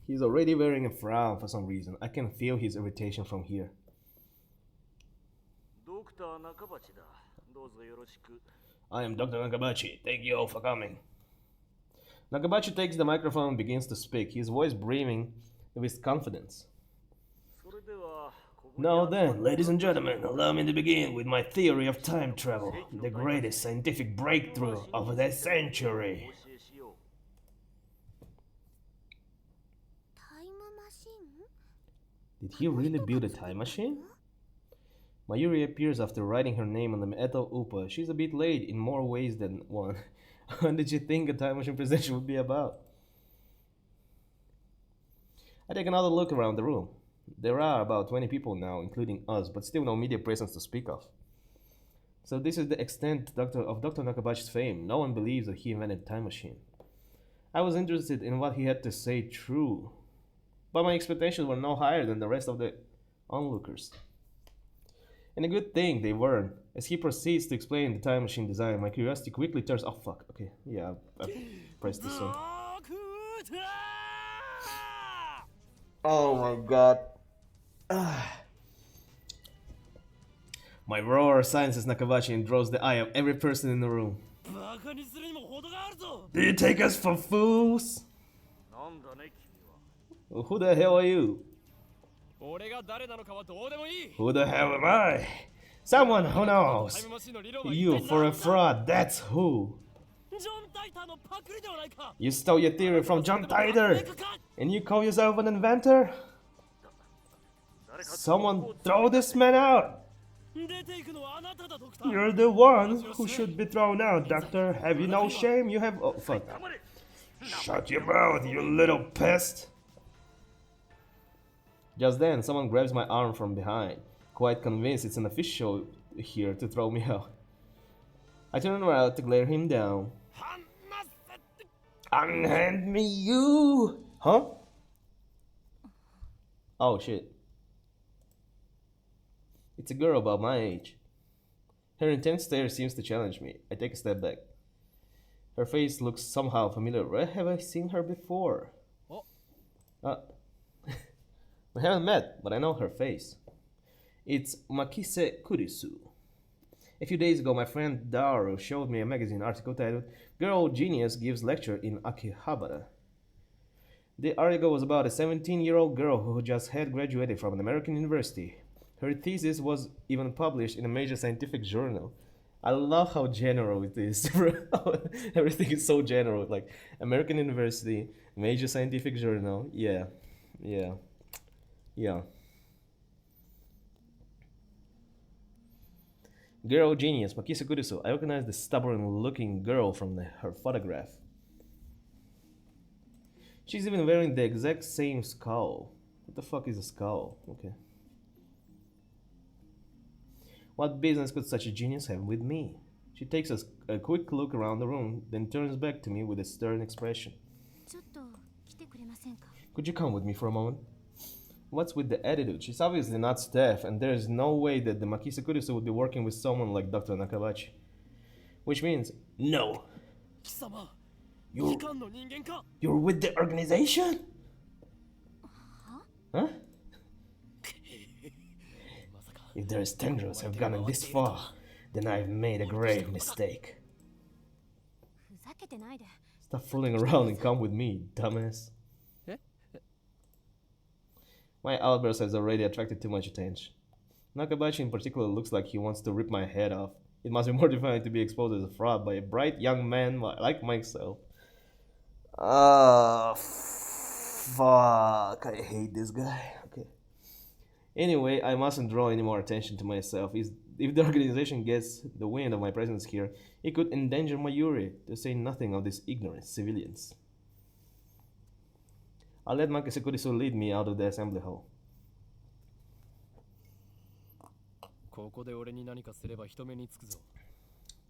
He's already wearing a frown for some reason. I can feel his irritation from here. ドクター中鉢だどうぞよろしく I am Dr. Nakabachi. Thank you all for coming. Nakabachi takes the microphone and begins to speak, his voice with confidence. それではここに Now then, ladies and gentlemen, allow me to begin with my theory of time travel, the greatest scientific breakthrough of the century. お教えしよう タイムマシン Did he really build a time machine? Mayuri appears after writing her name on the metal upa. She's a bit late in more ways than one. What did you think a time machine presentation would be about? I take another look around the room. There are about 20 people now, including us, but still no media presence to speak of. So this is the extent of Dr. Nakabachi's fame. No one believes that he invented a time machine. I was interested in what he had to say true, but my expectations were no higher than the rest of the onlookers. And a good thing they weren't. As he proceeds to explain the time machine design, my curiosity quickly turns... Oh, fuck. Okay, yeah, I pressed this one. Oh my god. My roar silences Nakabachi and draws the eye of every person in the room. バカにするにも程があるぞ Do you take us for fools? なんだね君は Who the hell are you? 俺が誰なのかはどうでもいい Who the hell am I? Someone who タ knows. イムマシンの理論は一 You 体 for a 何だ fraud, that's who. ジョン・タイターのパクリではないか You stole your theory from John 悪 Tider. 役か And you call yourself an inventor? 誰か Someone throw this man out. 出ていくのはあなただドクター You're the one who should be thrown out, doctor. Have you no shame? You have... Oh, fuck. 黙れ Shut your mouth, you little pest. Just then, someone grabs my arm from behind, quite convinced it's an official here to throw me out. I turn around to glare him down. 離せて Unhand me, you! Huh? Oh, shit. It's a girl about my age. Her intense stare seems to challenge me. I take a step back. Her face looks somehow familiar. Where have I seen her before? Oh. We haven't met, but I know her face. It's Makise Kurisu. A few days ago, my friend Daru showed me a magazine article titled Girl Genius Gives Lecture in Akihabara. The article was about a 17-year-old girl who just had graduated from an American university. Her thesis was even published in a major scientific journal. I love how general it is. Everything is so general. Like, American university, major scientific journal. Yeah. Girl genius, Makisa Kurisu. I recognize the stubborn-looking girl from her photograph. She's even wearing the exact same skull. What the fuck is a skull? Okay. What business could such a genius have with me? She takes a quick look around the room, then turns back to me with a stern expression. ちょっと来てくれませんか Could you come with me for a moment? What's with the attitude? She's obviously not staff, and there's no way that the Makisa Kurisu would be working with someone like Dr. Nakabachi. Which means, no. 貴様 You, 機関の人間か you're with the organization? Huh? まさか If their tendrils have gone this far, then I've made a grave mistake. ふざけてないで Stop fooling around and come with me, dumbass. My outburst has already attracted too much attention. Nakabachi in particular looks like he wants to rip my head off. It must be mortifying to be exposed as a fraud by a bright young man like myself. Ah, fuck. I hate this guy. Okay. Anyway, I mustn't draw any more attention to myself. If the organization gets the wind of my presence here, it could endanger Mayuri, to say nothing of these ignorant civilians. I'll let Makise Kurisu lead me out of the assembly hall. ここで俺に何かすれば人目につくぞ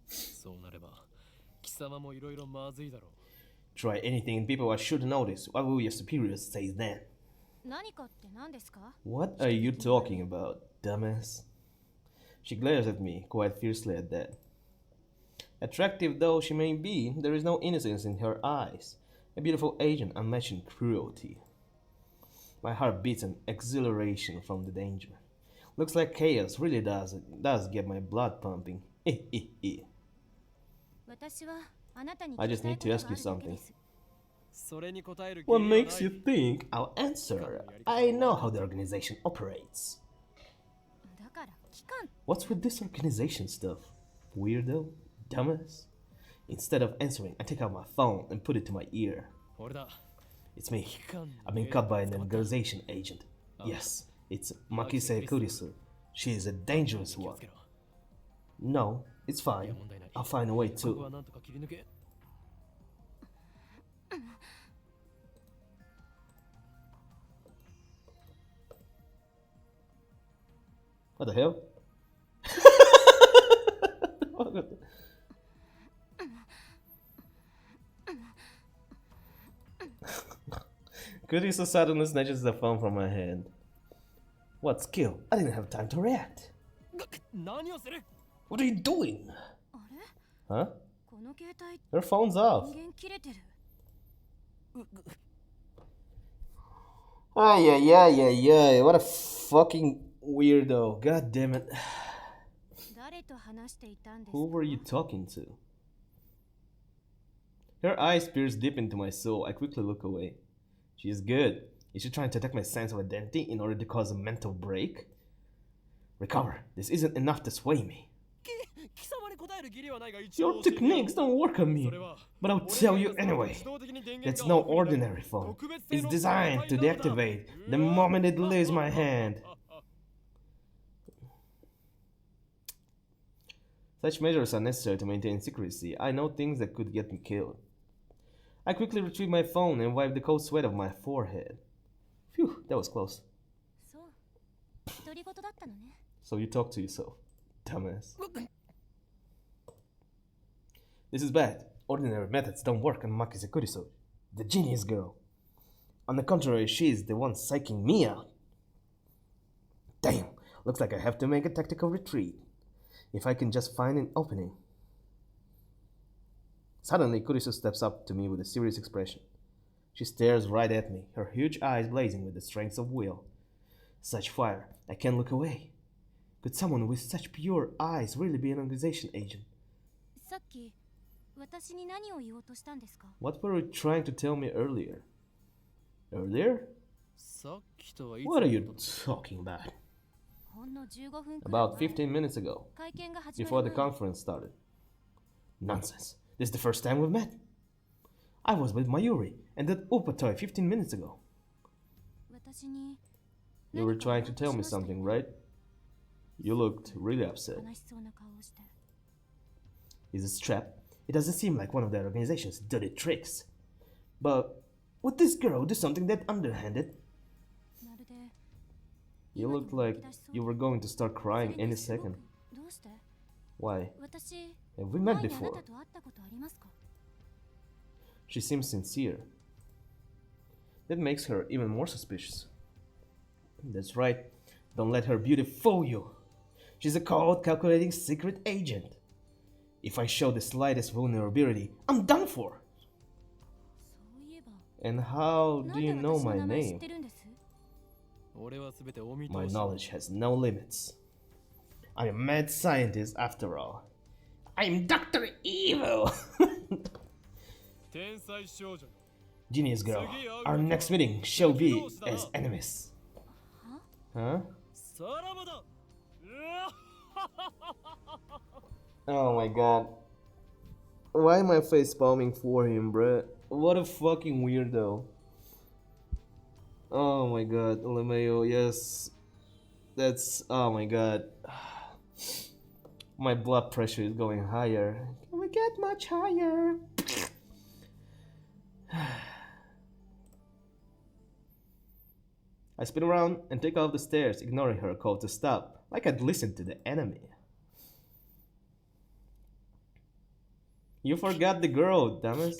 そうなれば貴様もいろいろまずいだろう Try anything and people should notice. What will your superiors say then? 何かって何ですか What are you talking about, dumbass? She glares at me, quite fiercely at that. Attractive though she may be, there is no innocence in her eyes. A beautiful agent unmatched in cruelty. My heart beats in exhilaration from the danger. Looks like chaos really does get my blood pumping.私はあなたに I just need to ask you 聞きたいことがあるだけ something. ですそれに答える What 義理は makes ない you think I'll answer? I know how the organization operates. だから期間 What's with this organization stuff? Weirdo? Dumbass? Instead of answering, I take out my phone and put it to my ear. 俺だ It's me. 期間 I've been caught by an organization agent. Yes, it's Makise Kurisu. She is a dangerous 気を one. つけろ No, it's いや fine. 問題ない I'll find a way ここは to. なんとか切り抜け What the hell? Kurisu suddenly snatches the phone from my hand. What skill? I didn't have time to react. 何をする What are you doing? あれ Huh? この携帯 Your phone's off. 電源切れてる Ay, ay, ay, ay, ay. What a fucking weirdo. God damn it. 誰と話していたんですか Who were you talking to? Her eyes pierce deep into my soul. I quickly look away. She is good. Is she trying to attack my sense of identity in order to cause a mental break? Recover. This isn't enough to sway me. 貴様に答える義理はないが一応 Your 教えてよ techniques don't work on me. それは But I'll tell you anyway. It's no ordinary phone. It's designed to deactivate the moment it leaves my hand. Such measures are necessary to maintain secrecy. I know things that could get me killed. I quickly retrieve my phone and wipe the cold sweat of my forehead. Phew, that was close. そう独り言だったのね So you talk to yourself, dumbass. This is bad. Ordinary methods don't work on Makise Kuriso, the genius girl. On the contrary, she is the one psyching me out. Damn, looks like I have to make a tactical retreat. If I can just find an opening. Suddenly, Kurisu steps up to me with a serious expression. She stares right at me, her huge eyes blazing with the strength of will. Such fire, I can't look away. Could someone with such pure eyes really be an organization agent? さっき私に何を言おうとしたんですか What were you trying to tell me earlier? Earlier? さっきとはいつ What are you talking about? ほんの15分くらい About 15 minutes ago, 会見が始ま before る the 前に conference started. Nonsense. This is the first time we've met. I was with Mayuri and that Upatoy 15 minutes ago. 私に You were trying to tell me something, right? You looked really upset. 悲しそうな顔をして Is it trap? It doesn't seem like one of the organization's dirty tricks. But would this girl do something that underhanded? まるで You looked like you were going to start crying any second. どうして Why? 私 Have we 前 met にあな before? たと会ったことありますか She seems sincere. That makes her even more suspicious. That's right. Don't let her beauty fool you. She's a cold, calculating secret agent. If I show the slightest vulnerability, I'm done for. そういえば And how な do ん you で know 私の my 名前知っ name? てるんです 俺は全てお見 My 通し knowledge has no limits. I'm a mad scientist after all. I'm Dr. Evil! 天才少女 Genius girl, our next meeting shall be as enemies. Huh? さらばだうわ Oh my god. Why am I face palming for him, bruh? What a fucking weirdo. Oh my god, LMAO, yes. That's. Oh my god. My blood pressure is going higher. Can we get much higher? I spin around and take off the stairs, ignoring her call to stop, like I'd listened to the enemy. You forgot the girl, damn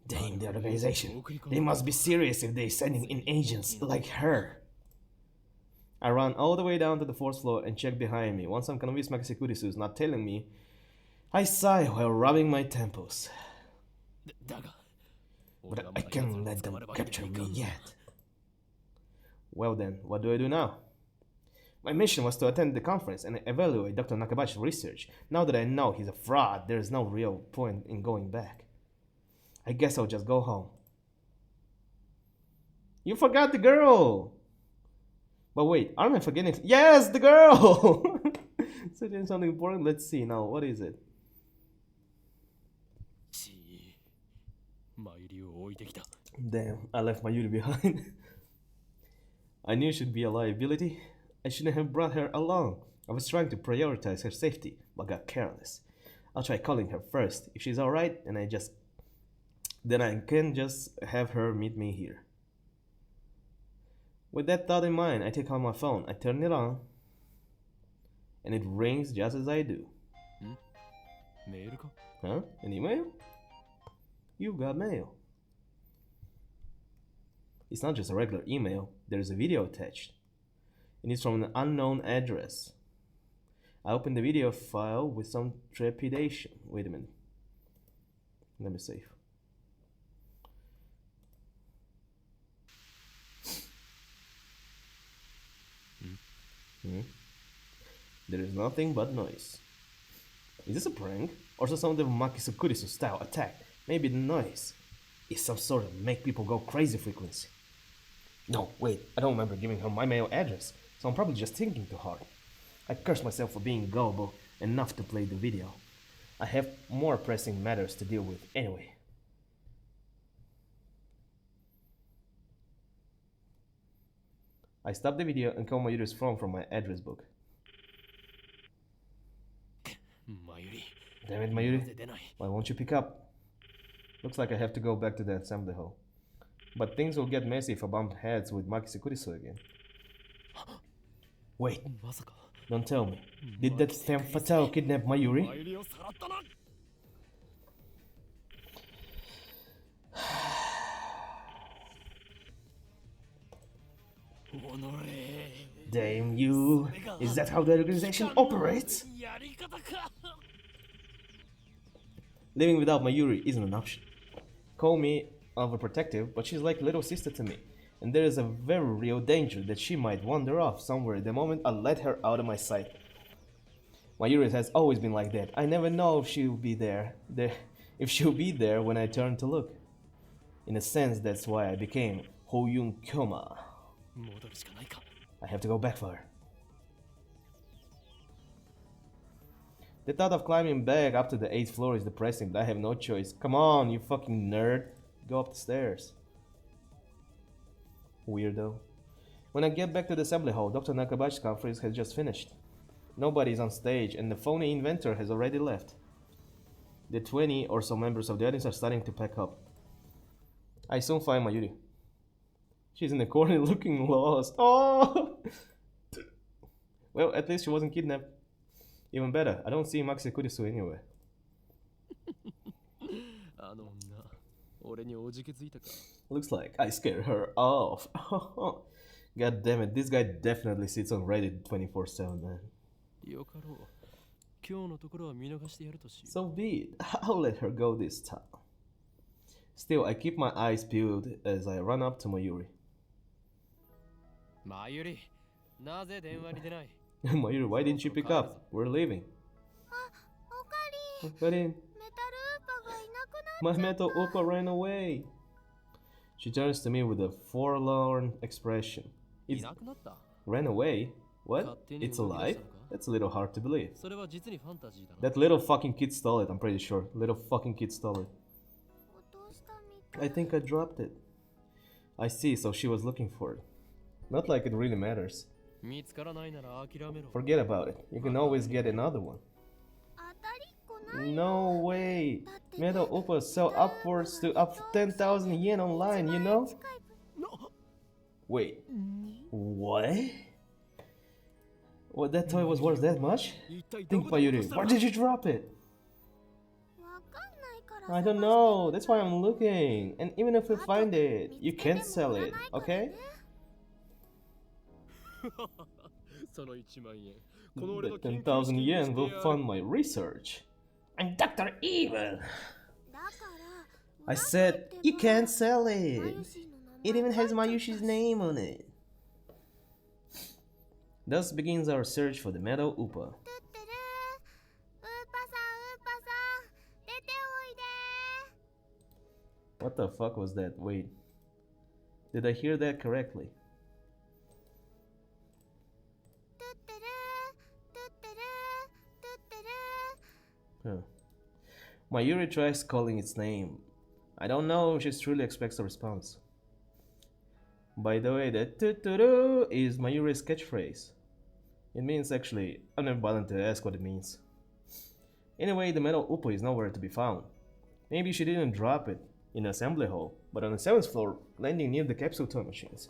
Damn, the organization. They must be serious if they're sending in agents like her. I run all the way down to the fourth floor and check behind me. Once I'm convinced Makise Kurisu is not telling me, I sigh while rubbing my temples. だが But I can't let them capture me yet. Well then, what do I do now? My mission was to attend the conference and evaluate Dr. Nakabachi's research. Now that I know he's a fraud, there is no real point in going back. I guess I'll just go home. You forgot the girl! But wait, aren't I forgetting? Yes, the girl! Saying something important. Let's see now. What is it? マユリを置いてきた。 Damn, I left my Yuri behind. I knew she'd be a liability. I shouldn't have brought her along. I was trying to prioritize her safety, but got careless. I'll try calling her first. If she's alright, then I can just have her meet me here. With that thought in mind, I take out my phone. I turn it on, and it rings just as I do. メールか？ Huh? An email? You got mail. It's not just a regular email, there's a video attached. And it's from an unknown address. I open the video file with some trepidation. Wait a minute. Let me save. There is nothing but noise. Is this a prank? Or some sort of Makisukurisu style attack? Maybe the noise is some sort of make people go crazy frequency. No, wait, I don't remember giving her my mail address, so I'm probably just thinking too hard. I curse myself for being gullible enough to play the video. I have more pressing matters to deal with anyway. I stop the video and call Mayuri's phone from my address book. マユリ。 Damn it, な Mayuri. ぜ出ない？ Why won't you pick up? Looks like I have to go back to the assembly hall. But things will get messy if I bump heads with Makisukurisu again. Wait, まさか。 don't tell me. Did that femme fatale kidnap Mayuri? マユリをさらったな。 Damn you. Is that how the organization operates? やり方か。 Living without Mayuri isn't an option. Call me overprotective, but she's like little sister to me. And there is a very real danger that she might wander off somewhere the moment I let her out of my sight. Mayuri has always been like that. I never know if she'll be there when I turn to look. In a sense, that's why I became Hoyun Kyoma. 戻るしかないか。 I have to go back for her. The thought of climbing back up to the 8th floor is depressing, but I have no choice. Come on, you fucking nerd. Go up the stairs. Weirdo. When I get back to the assembly hall, Dr. Nakabachi's conference has just finished. Nobody is on stage, and the phony inventor has already left. The 20 or so members of the audience are starting to pack up. I soon find Mayuri. She's in the corner looking lost. Oh! Well, at least she wasn't kidnapped. Even better, I don't see Makisukurisu anywhere. あの女、俺におじけづいたか。 Looks like I scared her off. God damn it, this guy definitely sits on Reddit 24/7, man. よかろう。今日のところは見逃してやるとし。 So be it. I'll let her go this time. Still, I keep my eyes peeled as I run up to Mayuri. マユリ、なぜ電話に出ない？ Mayuri, why didn't you pick up? We're leaving. おかり But in メタルウーパがいなくなっ my metal Oppa ran away. She turns to me with a forlorn expression. い It なくなった。 ran away? What? It's alive? That's a little hard to believe. それは実にファンタジーだな。 That little fucking kid stole it, I'm pretty sure. Little fucking kid stole it. 落としたみたい I think I dropped it. I see, so she was looking for it. Not like it really matters. 見つからないなら諦めろ。 Forget about it. You can always get another one. 当たりっこない No way. Metal Oppas sell upwards to up 10,000 yen online, you know? 近い Wait. What? What, that toy was worth that much? 一体ど Think こで Mayuri. 落とした Where の？ did you drop it? わかんないから I don't know. That's why I'm looking. And even if we find it, you can't sell it, okay? その1万円。この The 俺の研究10,000資金に yen して will やる fund my research. I'm Dr. Evil. だから I said, you can't sell マ it. ユシーの名前 It even has 書いちゃった Mayushi's name on it. Thus begins our search for the metal Upa. てってるウーパさんウーパさん出ておいで What the fuck was that? Wait. Did I hear that correctly? トゥッテルートゥッテルートゥッテルー Huh. Mayuri tries calling its name. I don't know if she truly expects a response. By the way, that tuturu is Mayuri's catchphrase. It means actually, I never bothered to ask what it means. Anyway, the metal Upo is nowhere to be found. Maybe she didn't drop it in the assembly hall, but on the 7th floor, landing near the capsule toy machines.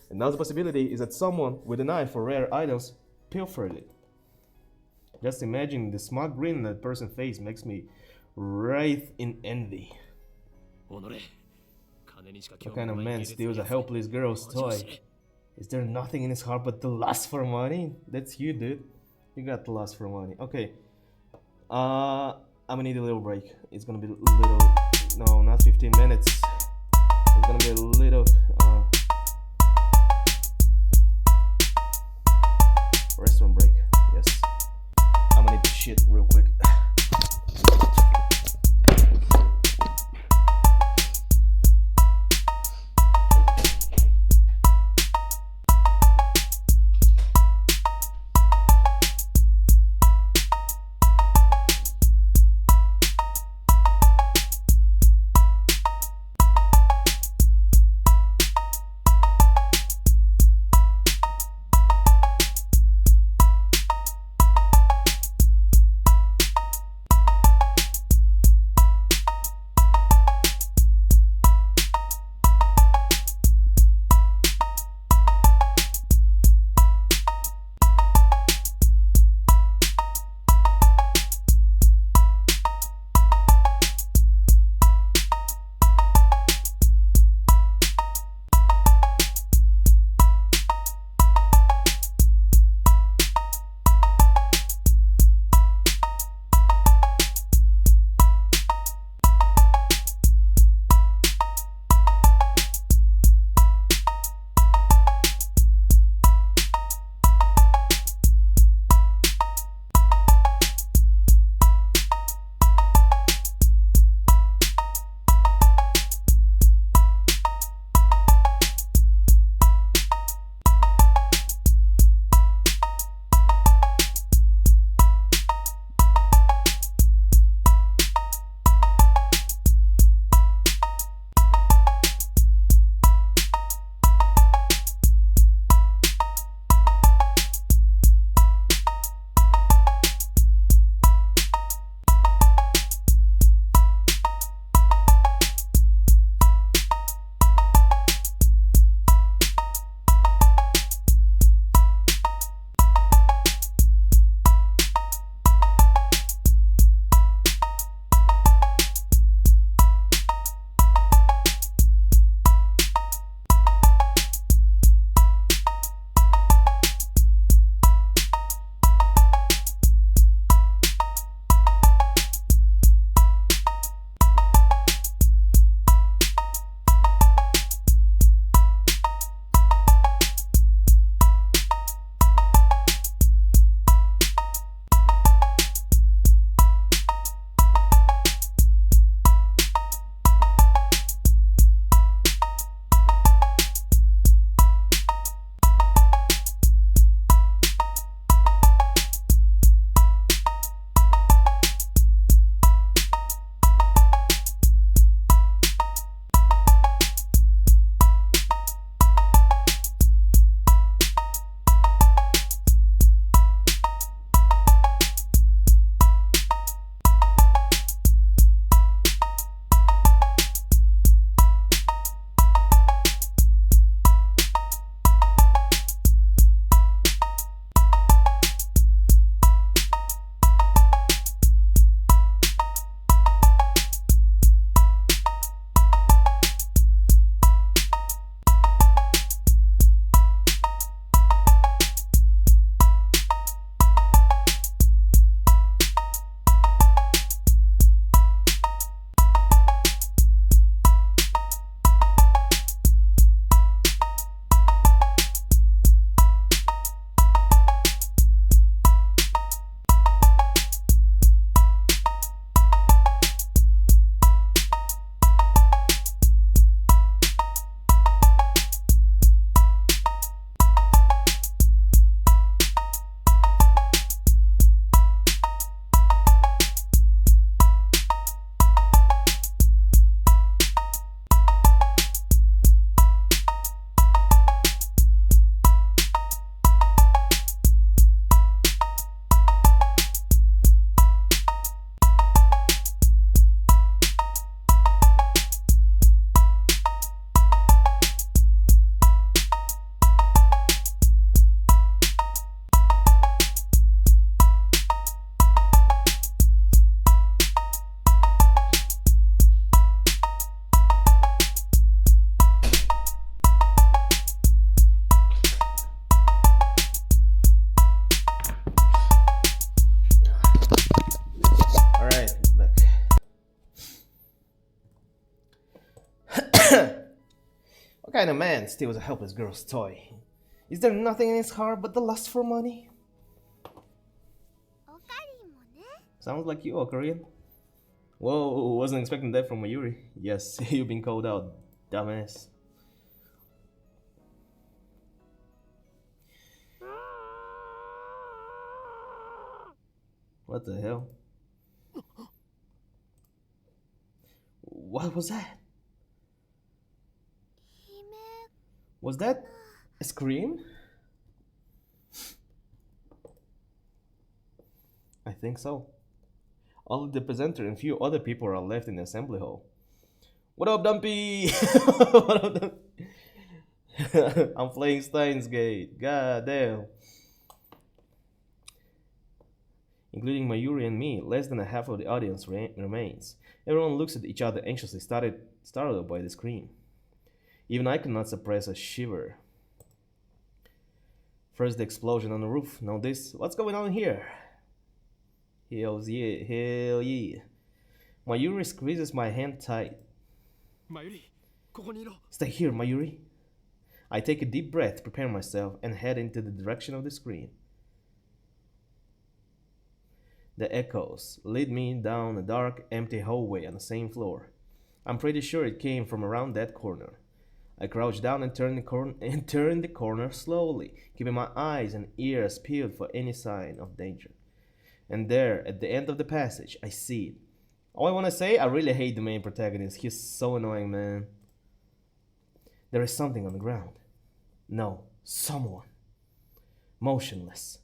Another possibility is that someone with an eye for rare items pilfered it. Just imagine the smug grin on that person's face makes me writhe in envy. 己金にしか興 What 味 kind の of ない man 下劣 steals a な奴め helpless girl's 同情 toy? して Is there nothing in his heart but to lust for money? That's you, dude. You got to lust for money. Okay. I'm gonna need a little break. It's gonna be a little... No, not 15 minutes. It's gonna be a little... Restroom break. Yes. I'm gonna need to shit real quick. What kind of man steals a helpless girl's toy? Is there nothing in his heart but the lust for money? おかりんもね。 Sounds like you, Korean. Whoa, wasn't expecting that from Mayuri. Yes, you've been called out, dumbass. What the hell? What was that? 悲鳴 Was that a scream? I think so. Only the presenter and few other people are left in the assembly hall. What up, Dumpy? What up, Dumpy? I'm playing Steins Gate. God damn. Including Mayuri and me, less than a half of the audience remains. Everyone looks at each other anxiously, startled by the scream. Even I could not suppress a shiver. First the explosion on the roof, now this. What's going on here? Hell yeah. Mayuri squeezes my hand tight. マユリ、ここにいろ。 Stay here, Mayuri. I take a deep breath, prepare myself, and head into the direction of the scream. The echoes lead me down a dark, empty hallway on the same floor. I'm pretty sure it came from around that corner. I crouch down and turn the corner slowly, keeping my eyes and ears peeled for any sign of danger. And there, at the end of the passage, I see it. All I want to say, I really hate the main protagonist. He's so annoying, man. There is something on the ground. No, someone. Motionless.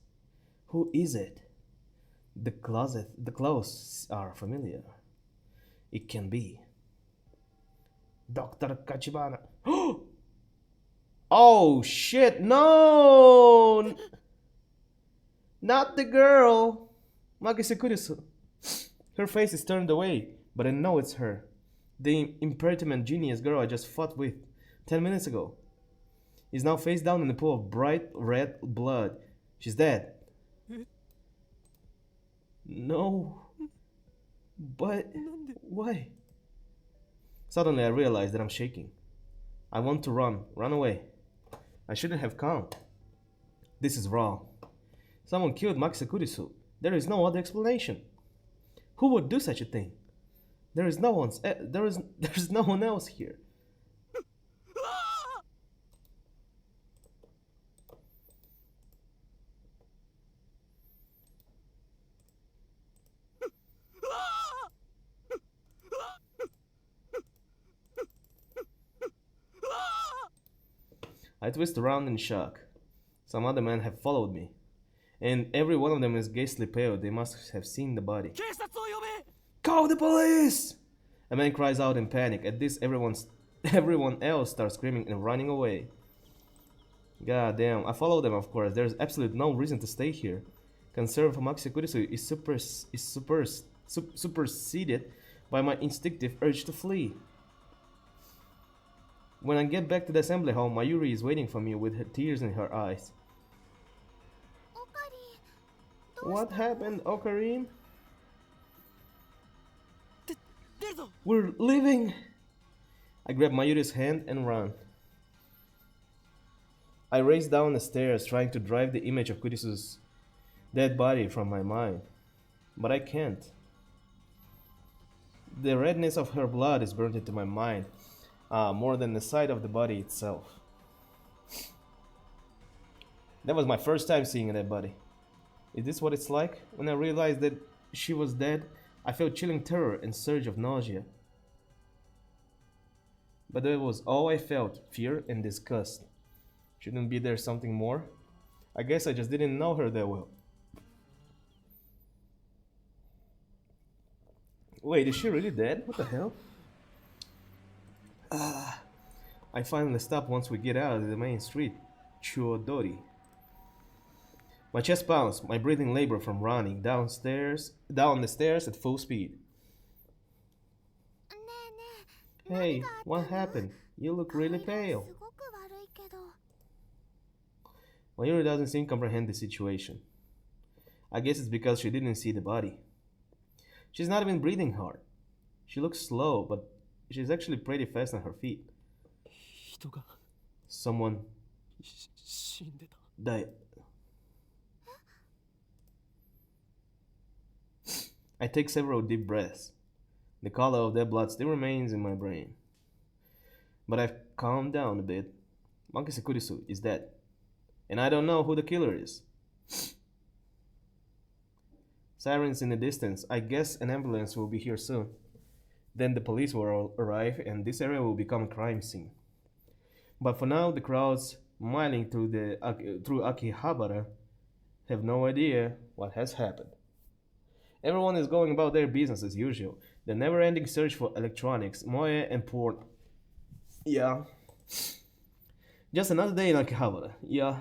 Who is it? The clothes are familiar. It can be Dr. Kachibana. Oh shit, no! Not the girl! Magisakurisu. Her face is turned away, but I know it's her. The impertinent genius girl I just fought with 10 minutes ago is now face down in a pool of bright red blood. She's dead. No. But why? Suddenly I realize that I'm shaking. I want to run away. I shouldn't have come. This is wrong. Someone killed Magisakurisu. There is no other explanation. Who would do such a thing? There's no one else here. I twist around in shock. Some other men have followed me, and every one of them is ghastly pale. They must have seen the body. 警察を呼べ。 Call the police! A man cries out in panic. At this, everyone else starts screaming and running away. God damn, I follow them, of course. There's absolutely no reason to stay here. Concern for Magisakurisu is superseded by my instinctive urge to flee. When I get back to the assembly hall, Mayuri is waiting for me with her tears in her eyes. おかりん、 What happened, Okarin? 出るぞ。 We're leaving! I grab Mayuri's hand and run. I race down the stairs, trying to drive the image of Kurisu's dead body from my mind. But I can't. The redness of her blood is burnt into my mind, more than the sight of the body itself. That was my first time seeing a dead body. Is this what it's like? When I realized that she was dead, I felt chilling terror and surge of nausea. But that was all I felt, fear and disgust. Shouldn't be there something more? I guess I just didn't know her that well. Wait, is she really dead? What the hell? I finally stop once we get out of the main street, Chuodori. My chest pounds, my breathing labor from running down the stairs at full speed. ねえねえ、 Hey, what happened? You look really 顔色 pale. すごく悪いけど。 Mayuri doesn't seem to comprehend the situation. I guess it's because she didn't see the body. She's not even breathing hard. She looks slow, but she's actually pretty fast on her feet. 人が Someone 死んでた。 died. I take several deep breaths. The color of their blood still remains in my brain. But I've calmed down a bit. Monkey Sekurisu is dead. And I don't know who the killer is. Sirens in the distance. I guess an ambulance will be here soon. Then the police will arrive and this area will become a crime scene. But for now, the crowds miling through Akihabara have no idea what has happened. Everyone is going about their business as usual. The never-ending search for electronics, moe, and porn. Yeah. Just another day in Akihabara. Yeah.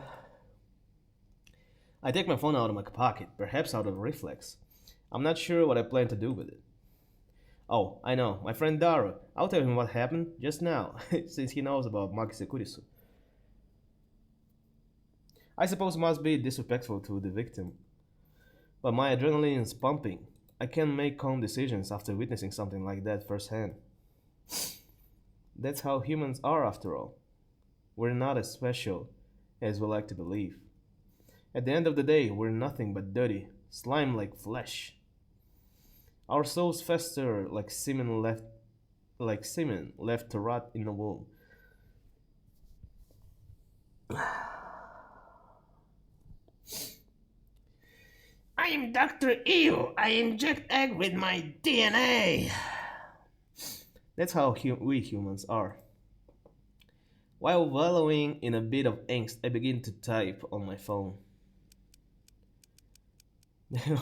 I take my phone out of my pocket, perhaps out of reflex. I'm not sure what I plan to do with it. Oh, I know, my friend Dara. I'll tell him what happened just now, since he knows about Maki Sekurisu. I suppose it must be disrespectful to the victim, but my adrenaline is pumping. I can't make calm decisions after witnessing something like that firsthand. That's how humans are, after all. We're not as special as we like to believe. At the end of the day, we're nothing but dirty, slime-like flesh. Our souls fester like semen left to rot in the womb. I am Dr. Eel. I inject egg with my DNA. That's how we humans are. While wallowing in a bit of angst, I begin to type on my phone.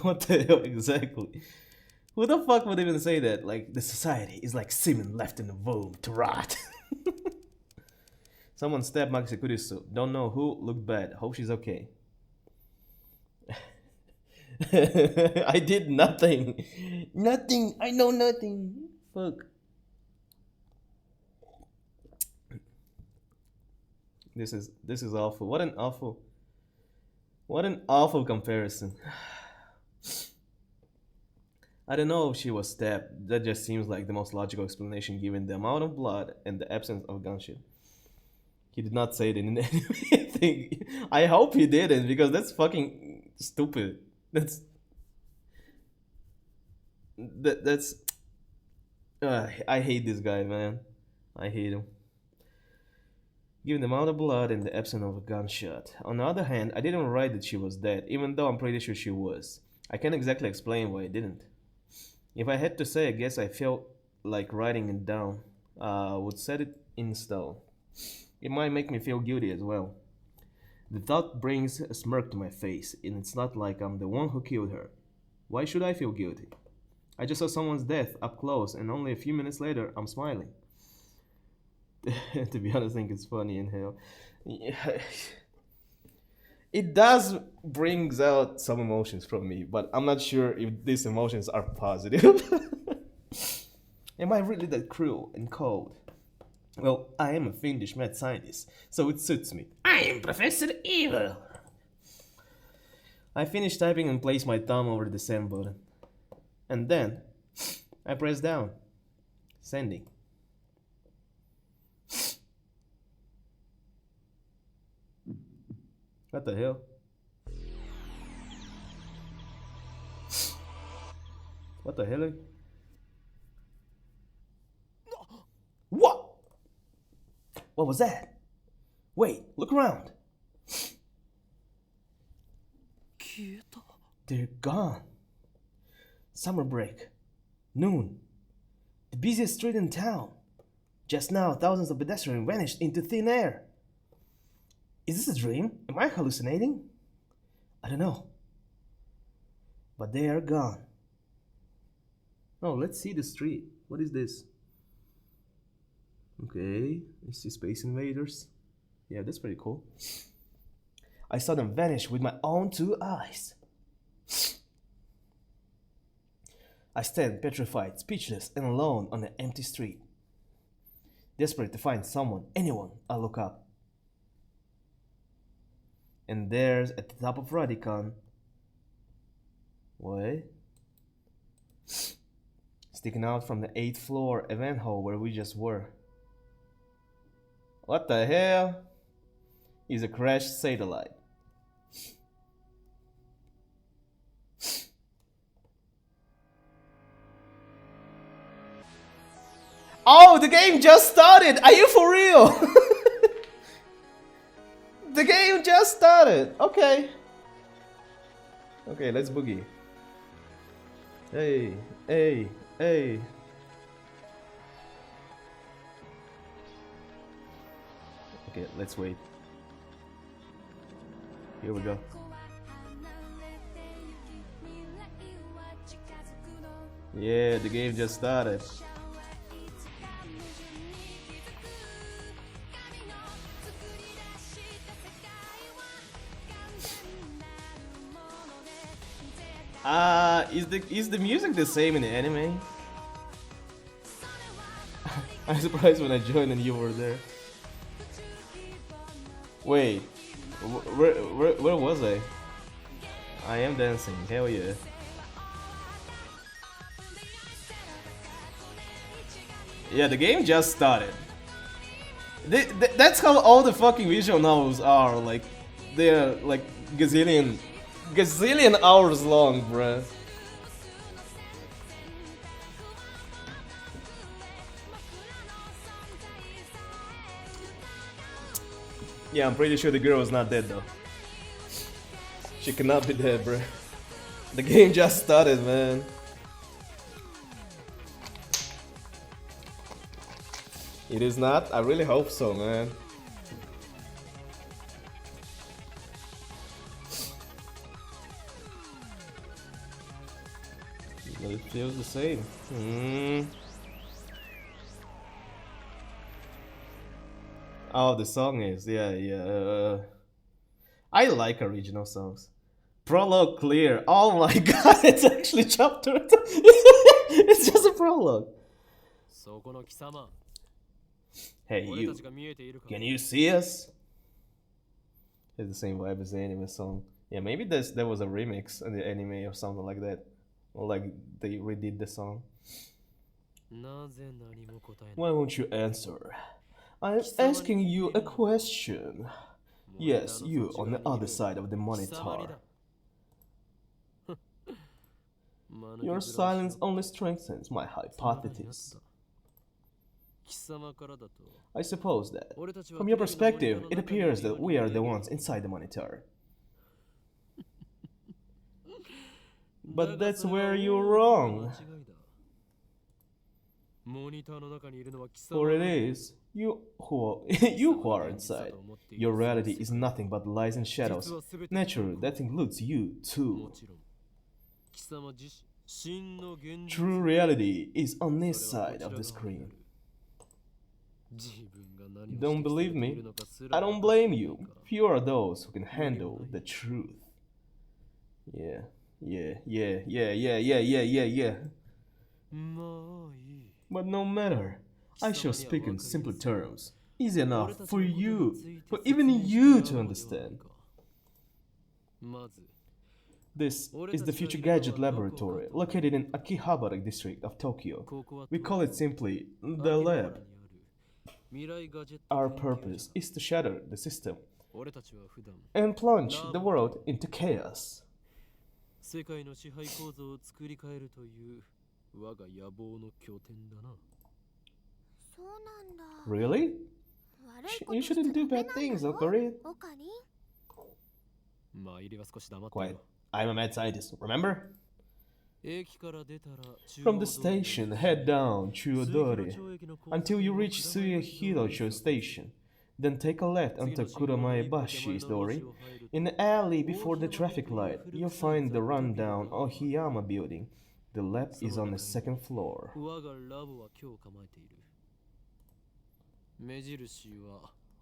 What the hell exactly? Who the fuck would even say that? Like, the society is like semen left in the womb to rot. Someone stabbed Maki Sekurisu. Don't know who. Looked bad. Hope she's okay. I did nothing. Nothing. I know nothing. Fuck. This is awful. What an awful comparison. I don't know if she was stabbed. That just seems like the most logical explanation given the amount of blood and the absence of gunshot. He did not say it in anything. I hope he didn't, because that's fucking stupid. That's I hate this guy, man. I hate him. Given the amount of blood and the absence of a gunshot. On the other hand, I didn't write that she was dead, even though I'm pretty sure she was. I can't exactly explain why I didn't. If I had to say, I guess I felt like writing it down. Would set it in stone. It might make me feel guilty as well. The thought brings a smirk to my face, and it's not like I'm the one who killed her. Why should I feel guilty? I just saw someone's death up close, and only a few minutes later, I'm smiling. To be honest, I think it's funny in hell. It does brings out some emotions from me, but I'm not sure if these emotions are positive. Am I really that cruel and cold? Well, I am a fiendish mad scientist, so it suits me. I am Professor Evil. I finish typing and place my thumb over the send button. And then, I press down. Sending. What the hell? What the hell? What? What was that? Wait, look around. 消えた。 They're gone. Summer break. Noon. The busiest street in town. Just now, thousands of pedestrians vanished into thin air. Is this a dream? Am I hallucinating? I don't know. But they are gone. Oh, let's see the street. What is this? Okay, I see Space Invaders. Yeah, that's pretty cool. I saw them vanish with my own two eyes. I stand petrified, speechless, and alone on an empty street. Desperate to find someone, anyone, I look up. And there's, at the top of Radicon, what? Sticking out from the 8th floor event hall where we just were. What the hell? is a crashed satellite. Oh, the game just started! Are you for real? The game just started! Okay. Okay, let's boogie. Hey, hey, hey. Okay, let's wait. Here we go. Yeah, the game just started. Is the music the same in the anime? I'm surprised when I joined and you were there. Wait, where was I? I am dancing, hell yeah. Yeah, the game just started. That's how all the fucking visual novels are, like, they're like gazillion hours long, bruh. Yeah, I'm pretty sure the girl is not dead though. She cannot be dead, bruh. The game just started, man. It is not? I really hope so, man. But it feels the same. Oh, the song is, yeah. I like original songs. Prologue clear. Oh my god, it's actually chapter. It's just a prologue. Hey, you. Can you see us? It's the same vibe as the anime song. Yeah, maybe there was a remix in the anime or something like that. Or like they redid the song. Why won't you answer? I'm asking you a question. Yes, you on the other side of the monitor. Your silence only strengthens my hypothesis. I suppose that, from your perspective, it appears that we are the ones inside the monitor. But that's where you're wrong. For it is you who are inside. Your reality is nothing but lies and shadows. Naturally, that includes you too. True reality is on this side of the screen. Don't believe me? I don't blame you. Few are those who can handle the truth. Yeah. But no matter, I shall speak in simple terms, easy enough for even you to understand. This is the Future Gadget Laboratory, located in Akihabara district of Tokyo. We call it simply the lab. Our purpose is to shatter the system and plunge the world into chaos. Really? You shouldn't do bad things, Okarin. Quiet. I'm a mad scientist, remember? From the station, head down Chuodori until you reach Suyehiro Station. Then take a left onto Kuromaebashi Dori. In the alley before the traffic light, you'll find the rundown Ohiyama building. The lab is on the second floor.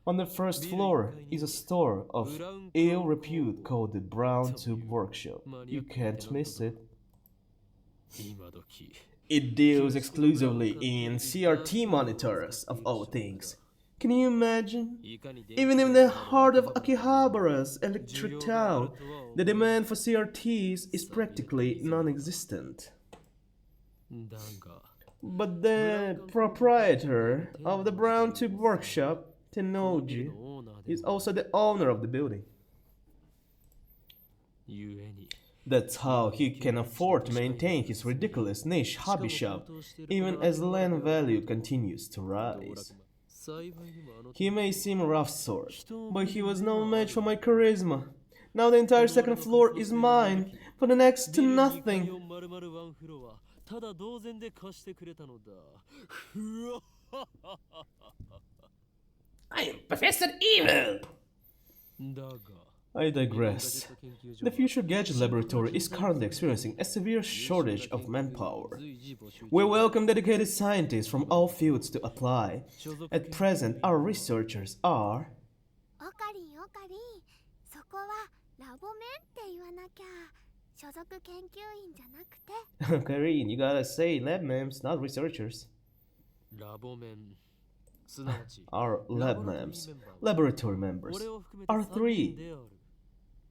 On the first floor is a store of ill repute called the Brown Tube Workshop. You can't miss it. It deals exclusively in CRT monitors, of all things. Can you imagine? Even in the heart of Akihabara's electric town, the demand for CRTs is practically non-existent. But the proprietor of the Brown Tube Workshop Tennoji オーナー is でも also the owner of the building. ゆえに That's how he can afford to maintain his ridiculous niche hobby shop, even as land value continues to 道 rise. 楽も幸いにもあの He may seem a rough sort, but he was no match for my charisma. Now the entire second floor is mine, for the next to ビル2階 nothing. を丸々ワンフロアただ同然で貸してくれたのだふわ I am Professor Evil! だが I digress. The Future Gadget Laboratory is currently experiencing a severe shortage of manpower. We welcome dedicated scientists from all fields to apply. At present, our researchers are... オカリンオカリン、そこはラボメンって言わなきゃ。所属研究員じゃなくて。Karine, you gotta say lab mams, not researchers. ラボメンすなわち Our lab mams, laboratory members, 俺を含めて are 3 three. 人である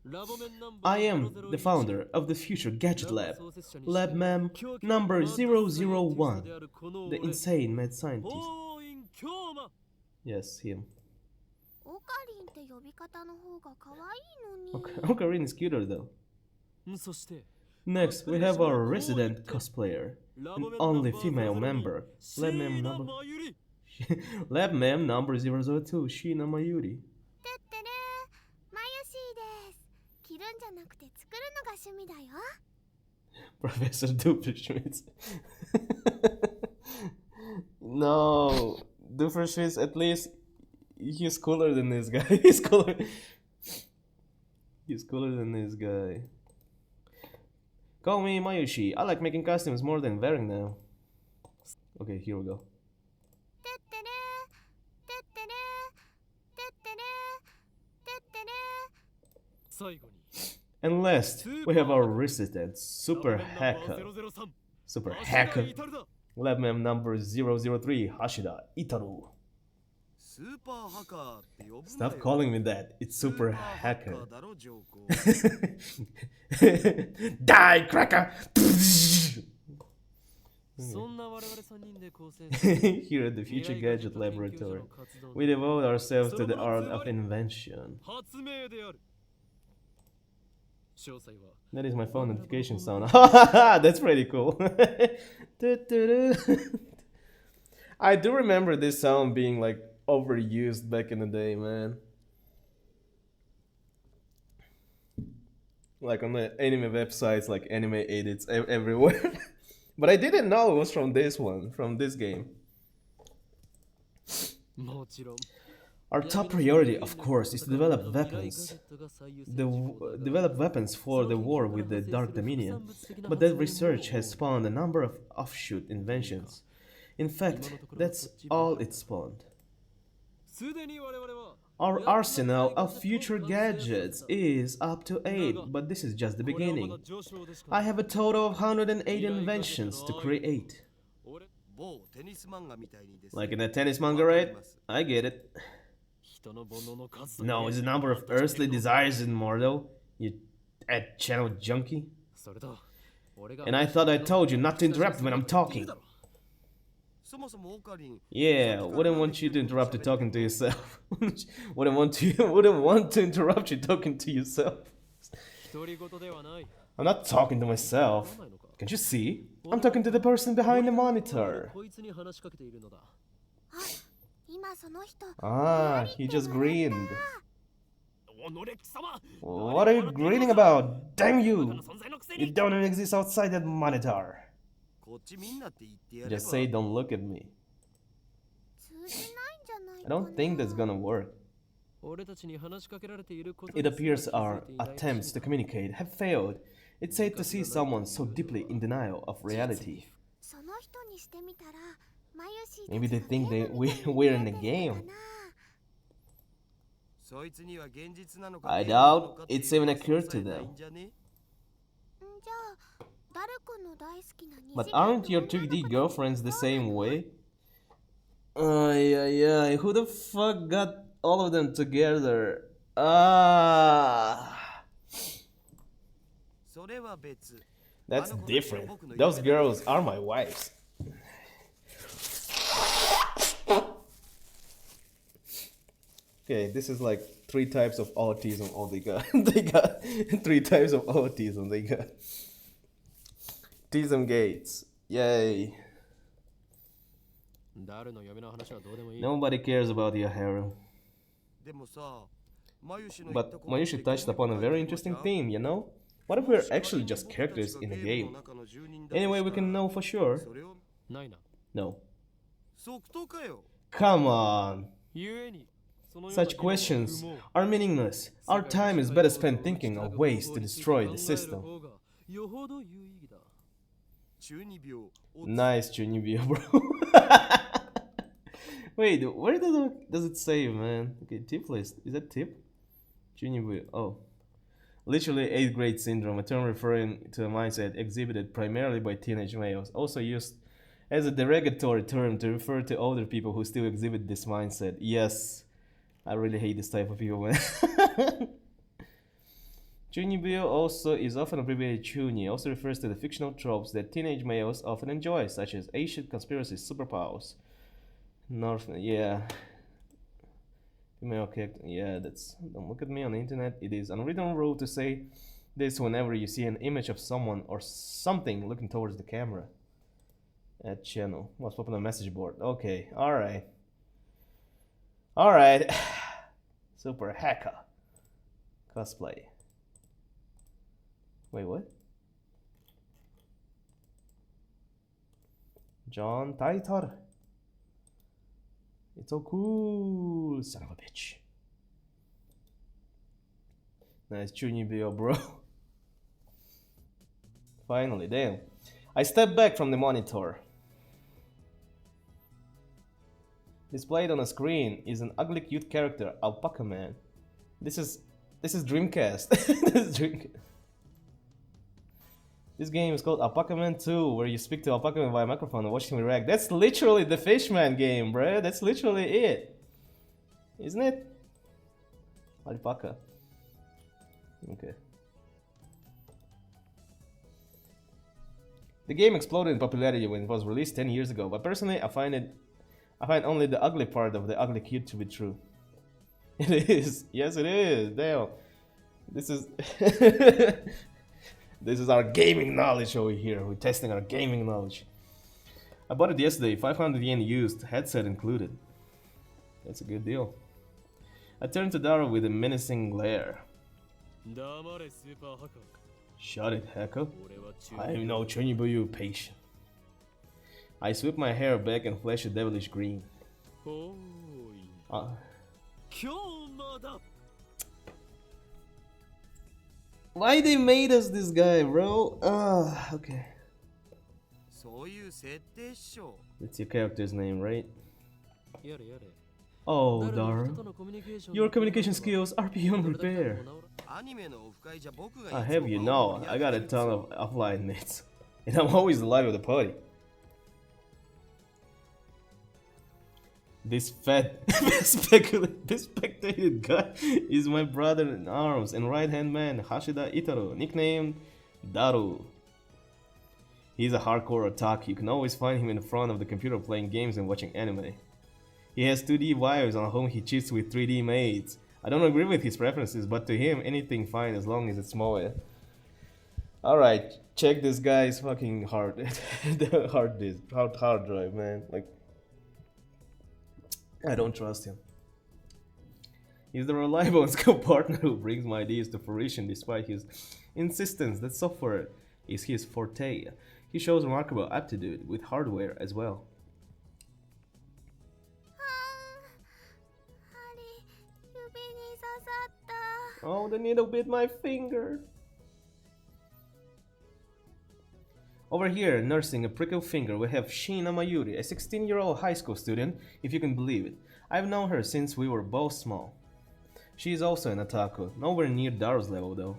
ラボメンナンバー I am 001 the founder of the Future Gadget ラ Lab, ボ創設者にして Lab Mam 狂気 number マークスサイエンティスト 001, であるこの the 俺 insane mad scientist. 法院京馬 Yes, him. オカリンって呼び方の方が可愛いのに。Ocarina is cuter though. そして Next, we have our resident cosplayer, ラ an ボメン only ナンバー female 002 member, Lab Mam 椎名 number 真由里 Lab Mam number 002, Shina Mayuri. てってれー、マユシーです。着るんじゃなくて作るのが趣味だよ。Professor Doofenshmirtz. No, Doofenshmirtz, at least he's cooler than this guy. He's cooler. He's cooler than this guy. Call me Mayushi. I like making costumes more than wearing them. Okay, here we go. てってれー、てってれー、てってれー、てってれー。最後に And last, we have our resident super ラボメンナンバ hacker. ー003 Super 芦田 hacker. 至だ Lab Mam number 003, Hashida Itaru. スーパーハカーって呼ぶなよ。 Stop calling me that. It's スー super パーハッカ hacker. ーだろ、ジョーコ。 Die, cracker! そんな我々3人で構成 Here at the Future Gadget Laboratory, we devote ourselves to the art of invention. 発明である詳細は That is my phone notification sound. That's pretty cool. I do remember this sound being like overused back in the day, man. Like on the anime websites, like anime edits everywhere. But I didn't know it was from this one, from this game. もちろん Our top priority, of course, is to develop weapons. Develop weapons for the war with the Dark Dominion. But that research has spawned a number of offshoot inventions. In fact, that's all it spawned. すでに我々は Our arsenal of future gadgets is up to 8, but this is just the これはま beginning. だ上昇でしか I have a total of 108 inventions to create. 俺某テニス漫画みたいにですね。 Like in a tennis manga, right? I get it. 人の煩悩の数と No, is the number of earthly desires immortal? You ad channel junkie? それと俺が And I thought I told you not to interrupt when I'm talking. そもそもオカリン、 Yeah, wouldn't want you to interrupt you talking to yourself. wouldn't want to interrupt you talking to yourself. 独り言ではない I'm not talking to myself. Can't you see? I'm talking to the person behind the monitor. こいつに話しかけているのだあ、今その人。 Ah, he just grinned. おのれ貴様 What are you grinning about? Damn あ you! の存在のくせ You に don't even exist outside that monitor. こっちみんなって言ってやれば。 Just say don't look at me. 通じないんじゃない I かな。 don't think that's gonna work. 俺たちに話しかけられていること It appears our attempts to communicate have failed. It's sad to see someone so deeply in denial of reality. その人にしてみたら、マユシー Maybe they たちが think ゲ that ームみたいに we're in 見 a えてる game. のかな。そいつには現実なのか I ゲームなの doubt かっていう it's even の occurred は to 想像ない them. んじゃね。んじゃあ、ダル君の大好きな二 But 次元の aren't your 女の子 2D たち girlfriends the もそうな same の way? Ay, who the fuck got all of them together? Ah, それは別。 that's different. Those girls are my wives. Okay, this is like 3 types of autism. Oh, they got they got 3 types of autism. They got Tism Gates. Yay! 誰の嫁の話はどうでもいい。 Nobody cares about your harem. でもさ、マユシの言っ But たことって Mayushi touched upon a very interesting theme, you know? What if we're actually just characters in a game? Anyway, we can know for sure. それを ないな。 No. 即答かよ。 Come on! ゆえに、そのような Such questions are meaningless. Our time is better spent thinking of ways to destroy the system. よほど有意義だ。中二病。 Nice, Junibio, bro. Wait, where does it say, man? Okay, tip list. Is that tip? Junibio. Oh. Literally 8th grade syndrome, a term referring to a mindset exhibited primarily by teenage males, also used as a derogatory term to refer to older people who still exhibit this mindset. Yes, I really hate this type of people, man. Chunibyo also is often abbreviated Chuni, also refers to the fictional tropes that teenage males often enjoy, such as ancient conspiracies, superpowers. Yeah. Female character, yeah, that's, don't look at me on the internet. It is unwritten rule to say this whenever you see an image of someone or something looking towards the camera. At channel, most popular message board. Okay, alright. Alright. Super hacker. Cosplay. Wait, what? John Titor. It's so cool, son of a bitch. Nice Chunibyo, bro. Finally, damn. I step back from the monitor. Displayed on a screen is an ugly cute character, Alpaca Man. This is Dreamcast. This is Dreamcast. This game is called Alpaca Man 2, where you speak to Alpaca Man via microphone and watch him react. That's literally the Fishman game, bruh. That's literally it. Isn't it? Alpaca. Okay. The game exploded in popularity when it was released 10 years ago, but personally I find only the ugly part of the ugly cute to be true. It is. Yes, it is. Damn. This is this is our gaming knowledge over here. We're testing our gaming knowledge. I bought it yesterday, 500 yen used, headset included. That's a good deal. I turned to Dara with a menacing glare. 黙れスーパーハカー。 Shut it, Heko. 俺は中 I am no Chunibuyu patient. I sweep my hair back and flash a devilish green. ほーい。 今日まだ。 Why they made us this guy, bro? Okay. そういう設定っしょ。 That's your character's name, right? やれやれ。 Oh, 誰の Dara. 人とのコミュニケーション Your communication skills are beyond repair. アニメのオフ会じゃ僕が I いつ have も you 顔 know, を I got a ton of offline mates. And I'm always the life of the party. This fat, spectated guy is my brother in arms and right-hand man, Hashida Itaro, nicknamed Daru. He's a hardcore otaku. You can always find him in front of the computer playing games and watching anime. He has 2D wives on whom he cheats with 3D maids. I don't agree with his preferences, but to him, anything fine as long as it's small. Alright, check this guy's fucking hard drive, man. Like, I don't trust him. He's the reliable and skilled partner who brings my ideas to fruition despite his insistence that software is his forte. He shows remarkable aptitude with hardware as well. 針指に刺さった Oh, the needle bit my finger. Over here, nursing a prickled finger, we have Shina Mayuri, a 16-year-old high school student, if you can believe it. I've known her since we were both small. She is also an otaku, nowhere near Daru's level though.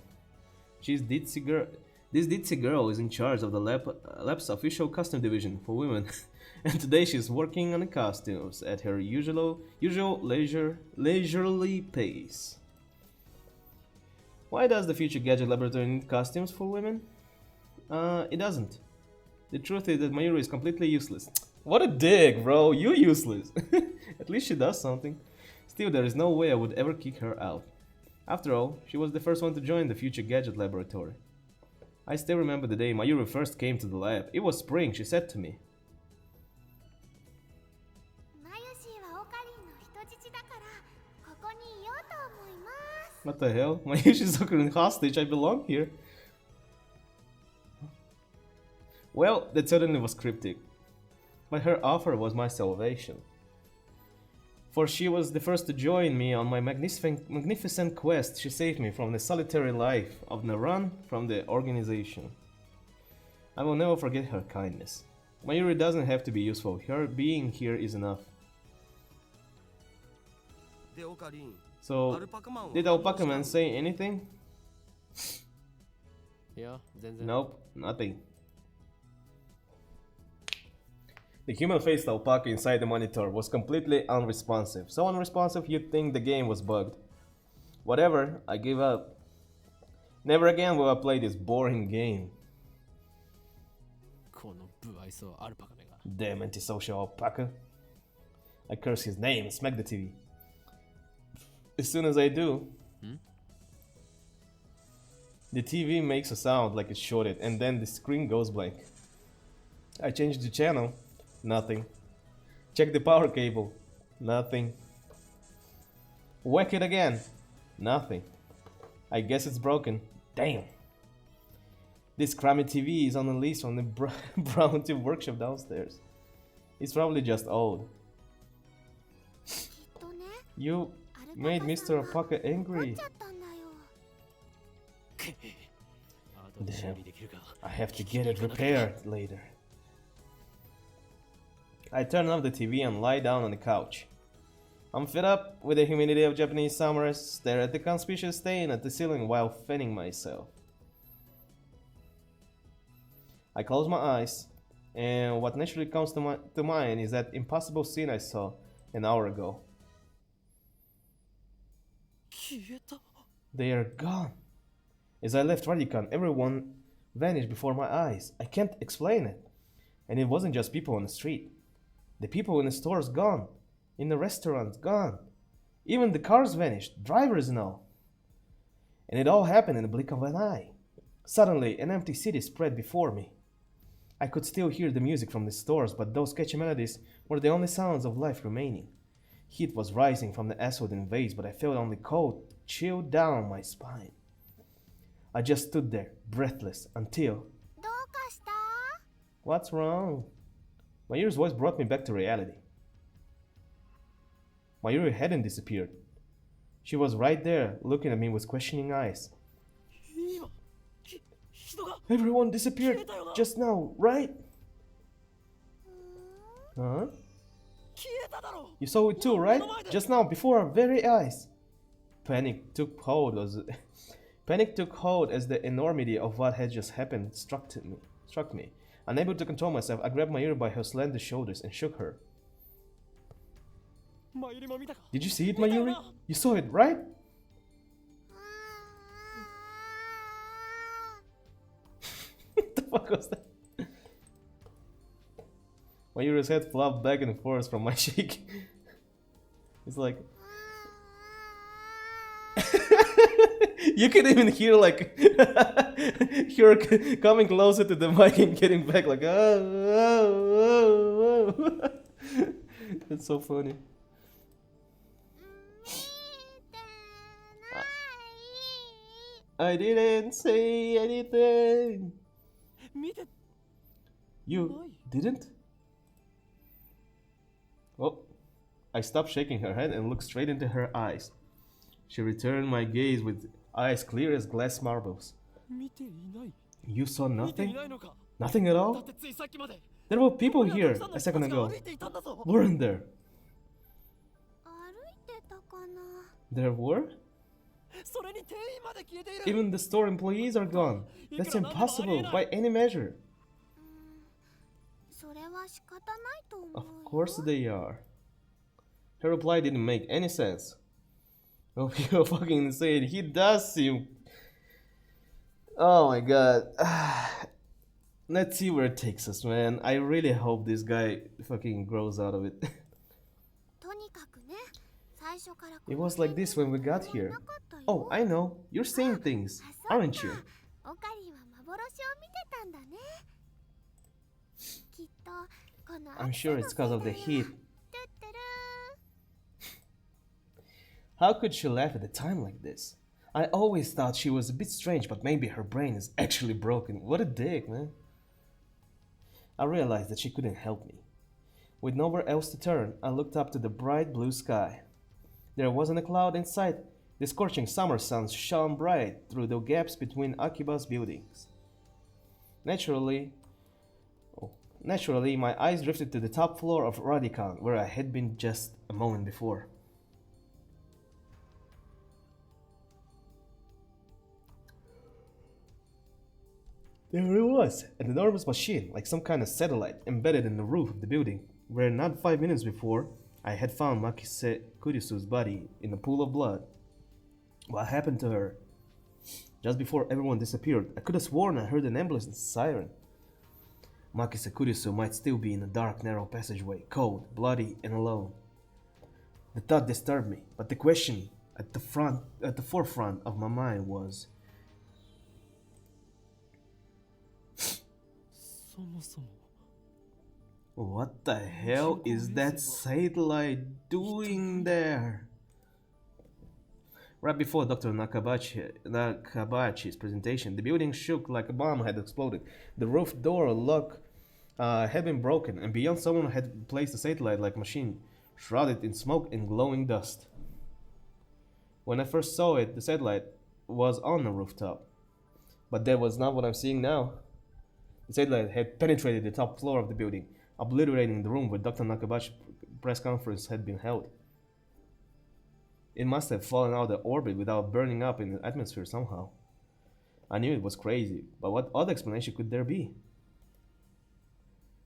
She's ditzy girl. This ditzy girl is in charge of the lab's official costume division for women, and today she's working on the costumes at her usual leisurely pace. Why does the future gadget laboratory need costumes for women? It doesn't. The truth is that Mayuri is completely useless. What a dick, bro. You useless. At least she does something. Still, there is no way I would ever kick her out. After all, she was the first one to join the future gadget laboratory. I still remember the day Mayuri first came to the lab. It was spring, she said to me. マユシーはオカリンの人質だからここにいようと思います。 What the hell? Mayushi's holding hostage, I belong here. Well, that certainly was cryptic. But her offer was my salvation. For she was the first to join me on my magnificent quest. She saved me from the solitary life of the run from the organization. I will never forget her kindness. Mayuri doesn't have to be useful. Her being here is enough. でオカリン So, アルパカマンは did Alpaca Man say anything? いや全然 Nope, nothing. The human-faced alpaca inside the monitor was completely unresponsive. So unresponsive you'd think the game was bugged. Whatever, I gave up. Never again will I play this boring game. この不愛想アルパカめが Damn antisocial alpaca. I curse his name and smack the TV. As soon as I do, the TV makes a sound like it's shorted and then the screen goes blank. I change the channel. Nothing. Check the power cable. Nothing. Whack it again. Nothing. I guess it's broken. Damn. This crummy TV is on a lease from the Brown Tube workshop downstairs. It's probably just old. きっとね You アルパカ made さん Mr. が Alpaca 怒っ angry. ちゃったんだよ。後で修理できるか I have to get it repaired later. I turn off the TV and lie down on the couch. I'm fed up with the humidity of Japanese summers, stare at the conspicuous stain at the ceiling while fanning myself. I close my eyes, and what naturally comes to mind is that impossible scene I saw an hour ago. 消えた They are gone. As I left Radicon, everyone vanished before my eyes. I can't explain it. And it wasn't just people on the street. The people in the stores gone. In the restaurants gone. Even the cars vanished. Drivers no. And it all happened in the blink of an eye. Suddenly, an empty city spread before me. I could still hear the music from the stores, but those catchy melodies were the only sounds of life remaining. Heat was rising from the asphalt in vase, but I felt only cold chill down my spine. I just stood there, breathless, until... どうかした？ What's wrong? Mayuri's voice brought me back to reality. Mayuri hadn't disappeared. She was right there, looking at me with questioning eyes. 今人が Everyone disappeared just now, right? Huh? 消えただろ You saw it too, right? Just now, before our very eyes. Panic took hold as the enormity of what had just happened struck me. Unable to control myself, I grabbed Mayuri by her slender shoulders and shook her. マユリも見たか Did you see it, Mayuri? You saw it, right? What the fuck was that? Mayuri's head flopped back and forth from my shake. It's like... You can even hear like her coming closer to the mic and getting back like oh. That's so funny. 見てない。 I didn't say anything. 見て You didn't? Oh, I stopped shaking her head and looked straight into her eyes. She returned my gaze with eyes clear as glass marbles. 見ていない You saw 見てい nothing? ないのか Nothing at だ all? ってついさっきまで There were people ここに here はたく a さんの second 人たちが ago. 歩いていたんだぞ Weren't there? 歩いてたかな。 There were? それに店員まで消えている Even the store employees are gone. That's impossible by any measure. それは仕方ないと思う Of よ。 course they are. Her reply didn't make any sense. Oh, you're fucking insane. He does seem... Oh my god. Let's see where it takes us, man. I really hope this guy fucking grows out of it. とにかくね、最初からこ It の was like this when we got 天然 here. なかったよ。 Oh, I know. You're seeing things, あ、そう aren't you? か。オカリンは幻を見てたんだね。きっとこの I'm 暑さ sure の it's せ because い of だ the よ。 heat. トゥットゥルー。 How could she laugh at a time like this? I always thought she was a bit strange, but maybe her brain is actually broken. What a dick, man. I realized that she couldn't help me. With nowhere else to turn, I looked up to the bright blue sky. There wasn't a cloud in sight. The scorching summer sun shone bright through the gaps between Akiba's buildings. Naturally, my eyes drifted to the top floor of Radican, where I had been just a moment before. There it was, an enormous machine, like some kind of satellite, embedded in the roof of the building, where not 5 minutes before, I had found Makise Kurisu's body in a pool of blood. What happened to her? Just before everyone disappeared, I could have sworn I heard an ambulance siren. Makise Kurisu might still be in a dark, narrow passageway, cold, bloody, and alone. The thought disturbed me, but the question at the forefront of my mind was, そもそも what the hell is that satellite doing there? Right before Dr. Nakabachi's presentation, the building shook like a bomb had exploded. The roof door lock had been broken, and beyond someone had placed a satellite-like machine, shrouded in smoke and glowing dust. When I first saw it, the satellite was on the rooftop. But that was not what I'm seeing now. The satellite had penetrated the top floor of the building, obliterating the room where Dr. Nakabachi's press conference had been held. It must have fallen out of orbit without burning up in the atmosphere somehow. I knew it was crazy, but what other explanation could there be?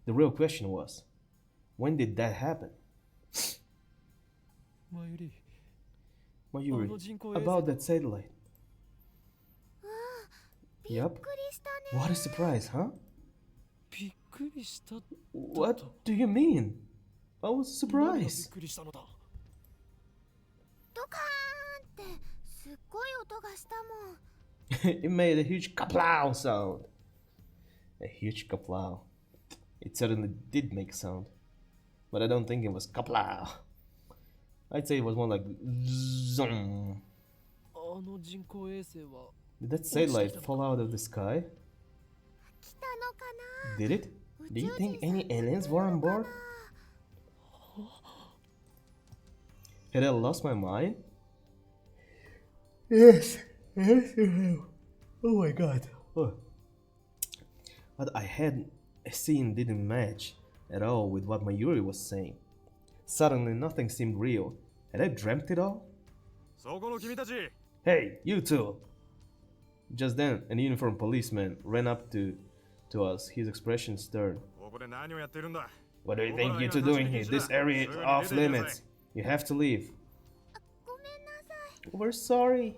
The real question was, when did that happen? 前より Mayuri, about that satellite. びっ Yup. くりしたね。 What a surprise, huh? びっくりした。 What do you mean? I was 何がびっ surprised. くりしたのだ。ドカーンってすっごい音がしたもん。 It made a huge kaplow sound. A huge kaplow. It certainly did make sound. But I don't think it was kaplow. I'd say it was more like zoom. あの人工衛星は Did that satellite fall out of the sky? 来たのかな。 Did it? Do you think any aliens were on board? Had I lost my mind? Yes. Yes, you have. Oh my god. Oh. What I had seen didn't match at all with what Mayuri was saying. Suddenly, nothing seemed real. Had I dreamt it all? そこの君たち Hey, you two! Just then, an uniformed policeman ran up to us, his expression stern. ここで何をやってるんだ What do you think you two doing here? This area is off limits. You have to leave. ごめんなさい。 We're sorry.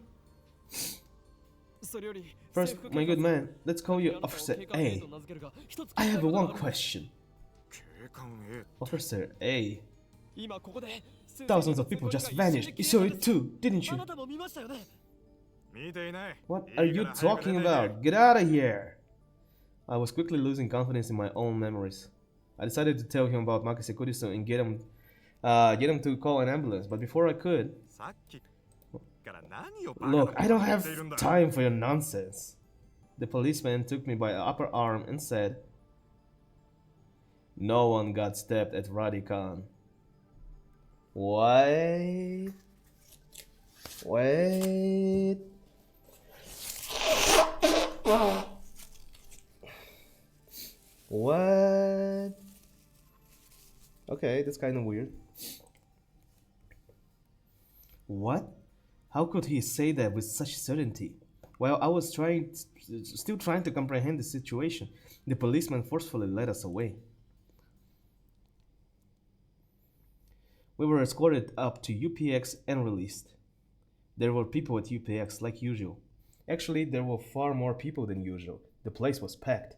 それより First, my good man, let's call you Officer A. I have one question. 警官 A Officer A. 今ここで Thousands of people just vanished. You saw it too, didn't あ you? なたも見ましたよね見ていない What are you talking about? Get out of here! I was quickly losing confidence in my own memories. I decided to tell him about Makise Kurisu and get him to call an ambulance, but before I could... さっきから何をバカな Look, こと I 言 don't っているん have だ time for your nonsense. The policeman took me by the upper arm and said, No one got stabbed at Radican. Wait. Wait. What? Okay, that's kind of weird. What? How could he say that with such certainty? While I was still trying to comprehend the situation, the policeman forcefully led us away. We were escorted up to UPX and released. There were people at UPX like usual. Actually, there were far more people than usual. The place was packed.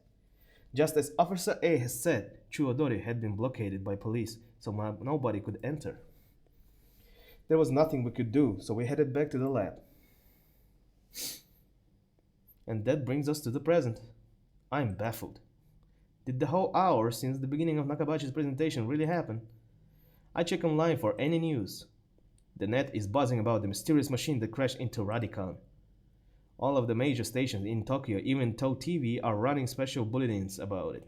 Just as Officer A has said, Chuodori had been blockaded by police, so nobody could enter. There was nothing we could do, so we headed back to the lab. And that brings us to the present. I'm baffled. Did the whole hour since the beginning of Nakabachi's presentation really happen? I check online for any news. The net is buzzing about the mysterious machine that crashed into Radicon. All of the major stations in Tokyo, even Toho TV, are running special bulletins about it.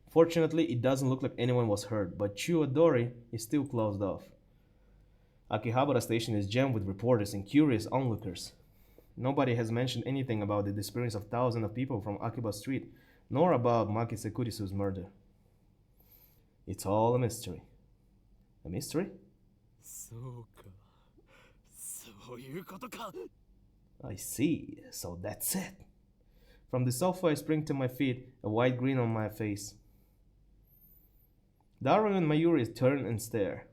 Fortunately, it doesn't look like anyone was hurt, but Chuadori is still closed off. Akihabara Station is jammed with reporters and curious onlookers. Nobody has mentioned anything about the disappearance of thousands of people from Akiba Street, nor about Maki Sekurisu's murder. It's all a mystery. A mystery? そうか。そういうことか。 I see, so that's it. From the sofa I spring to my feet, a wide grin on my face. Daru and Mayuri turn and stare.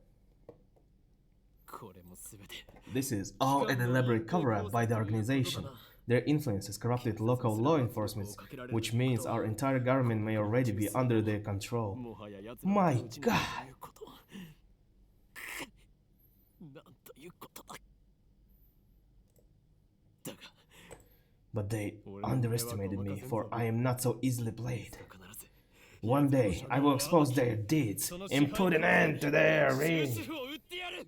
これもすべて This is all an elaborate cover-up by the organization. Their influence has corrupted local law enforcement, which means our entire government may already be under their control. もはや奴ら My の統治 God! ということなんということだ。だが But they underestimated me, for I am not so easily played. 必ず One day, I will expose their deeds and put an end to their 終 reign. 止符を打ってやる。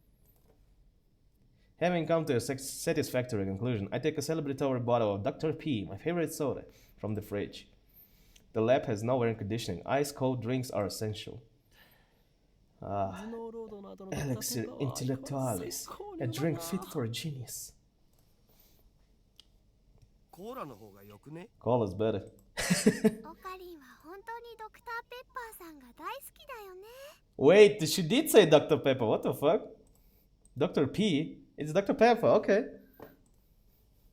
Having come to a satisfactory conclusion, I take a celebratory bottle of Dr. P, my favorite soda, from the fridge. The lab has no air conditioning. Ice-cold drinks are essential. Ah, 頭脳労働の後の Elixir 戦闘は Intellectualis, a drink fit for a genius. コーラの方がよくね？ Call is better. オカリンは本当にドクターペッパーさんが大好きだよね。 Wait, she did say Dr. Pepper. What the fuck? Dr. P? It's Dr. Pepper, okay.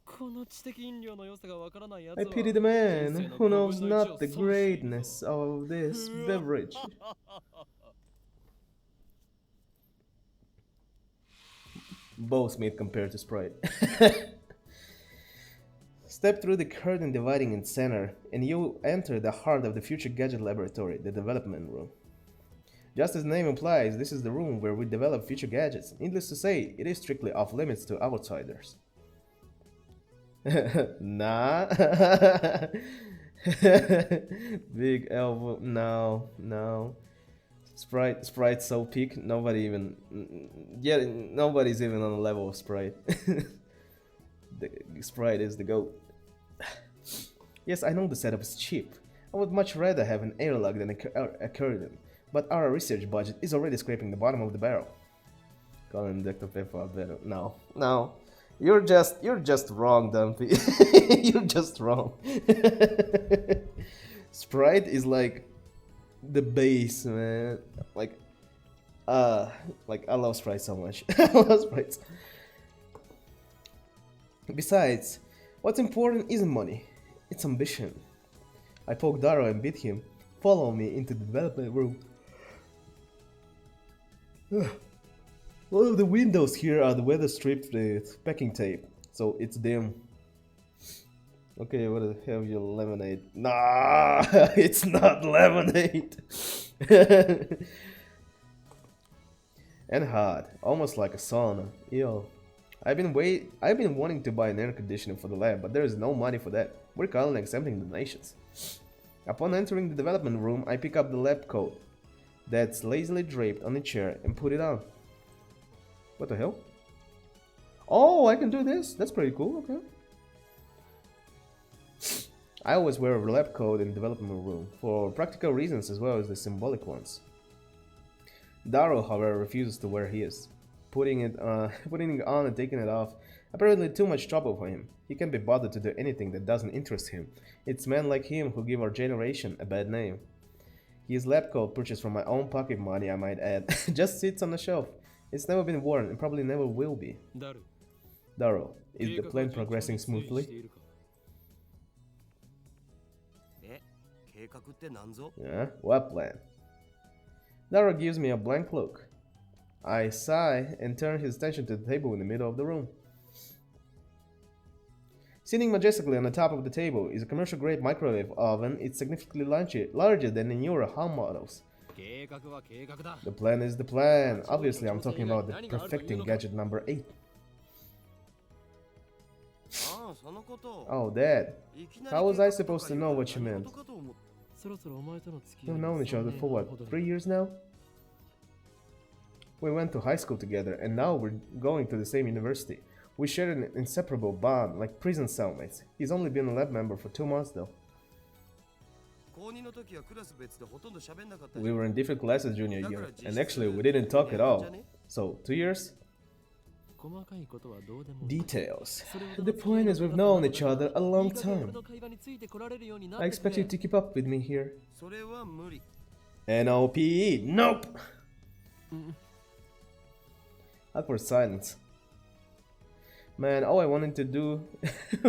この知的飲料の良さがわからないやつ I は pity the man 人生の who 5 knows 分の1 not を the 損しているぞ greatness of this beverage. Both made compared to Sprite. Step through the curtain dividing its center, and you enter the heart of the future gadget laboratory, the development room. Just as the name implies, this is the room where we develop future gadgets. Needless to say, it is strictly off limits to outsiders. Nah. Big elbow. No. Sprite's so peak. Nobody's even on the level of Sprite. The Sprite is the GOAT. Yes, I know the setup is cheap. I would much rather have an airlock than a curtain, but our research budget is already scraping the bottom of the barrel. Calling Dr. Pepper better. No. You're just wrong, Dumpy. You're just wrong. Sprite is like the base, man. Like I love Sprite so much. I love Sprite. Besides, what's important isn't money, it's ambition. I poke Daro and beat him. Follow me into the development room. All of the windows here are the weather stripped with packing tape, so it's dim. Okay, what the hell is your lemonade? Nah, it's not lemonade. And hot, almost like a sauna. Ew. I've been wanting to buy an air conditioner for the lab, but there is no money for that. We're currently accepting donations. Upon entering the development room, I pick up the lab coat that's lazily draped on a chair and put it on. What the hell? Oh, I can do this. That's pretty cool. Okay. I always wear a lab coat in the development room for practical reasons as well as the symbolic ones. Daro, however, refuses to wear his. Putting it on and taking it off, apparently too much trouble for him. He can't be bothered to do anything that doesn't interest him. It's men like him who give our generation a bad name. His lab coat, purchased from my own pocket money, I might add, just sits on the shelf. It's never been worn and probably never will be. Daro, is the plan progressing smoothly? 計画って何ぞ？ Yeah, what plan? Daro gives me a blank look. I sigh and turn his attention to the table in the middle of the room. Sitting majestically on the top of the table is a commercial-grade microwave oven. It's significantly larger than the newer home models. 計画は計画だ。 The plan is the plan. Obviously, I'm talking about the perfecting gadget number 8. ああ、そのこと。 Oh, Dad. いきなり How was 計 I 画とか supposed to know what you 何 meant? 事かと思っそろそろお前との付き合い We've も known each other for what, 3 3 years now? We went to high school together, and now we're going to the same university. We share an inseparable bond, like prison cellmates. He's only been a lab member for 2 months, though. 高2の時はクラス別でほとんど喋んなかった。 We were in different classes junior year, and actually, we didn't talk at all. So, 2 years? 細かいことはどうでも Details. The point is, we've known each other a long いい加減 time. 俺の会話についてこられるようになっ I てくれ expect you to keep up with me here. それは無理。 NOPE. Nope! Awkward silence. Man, all I wanted to do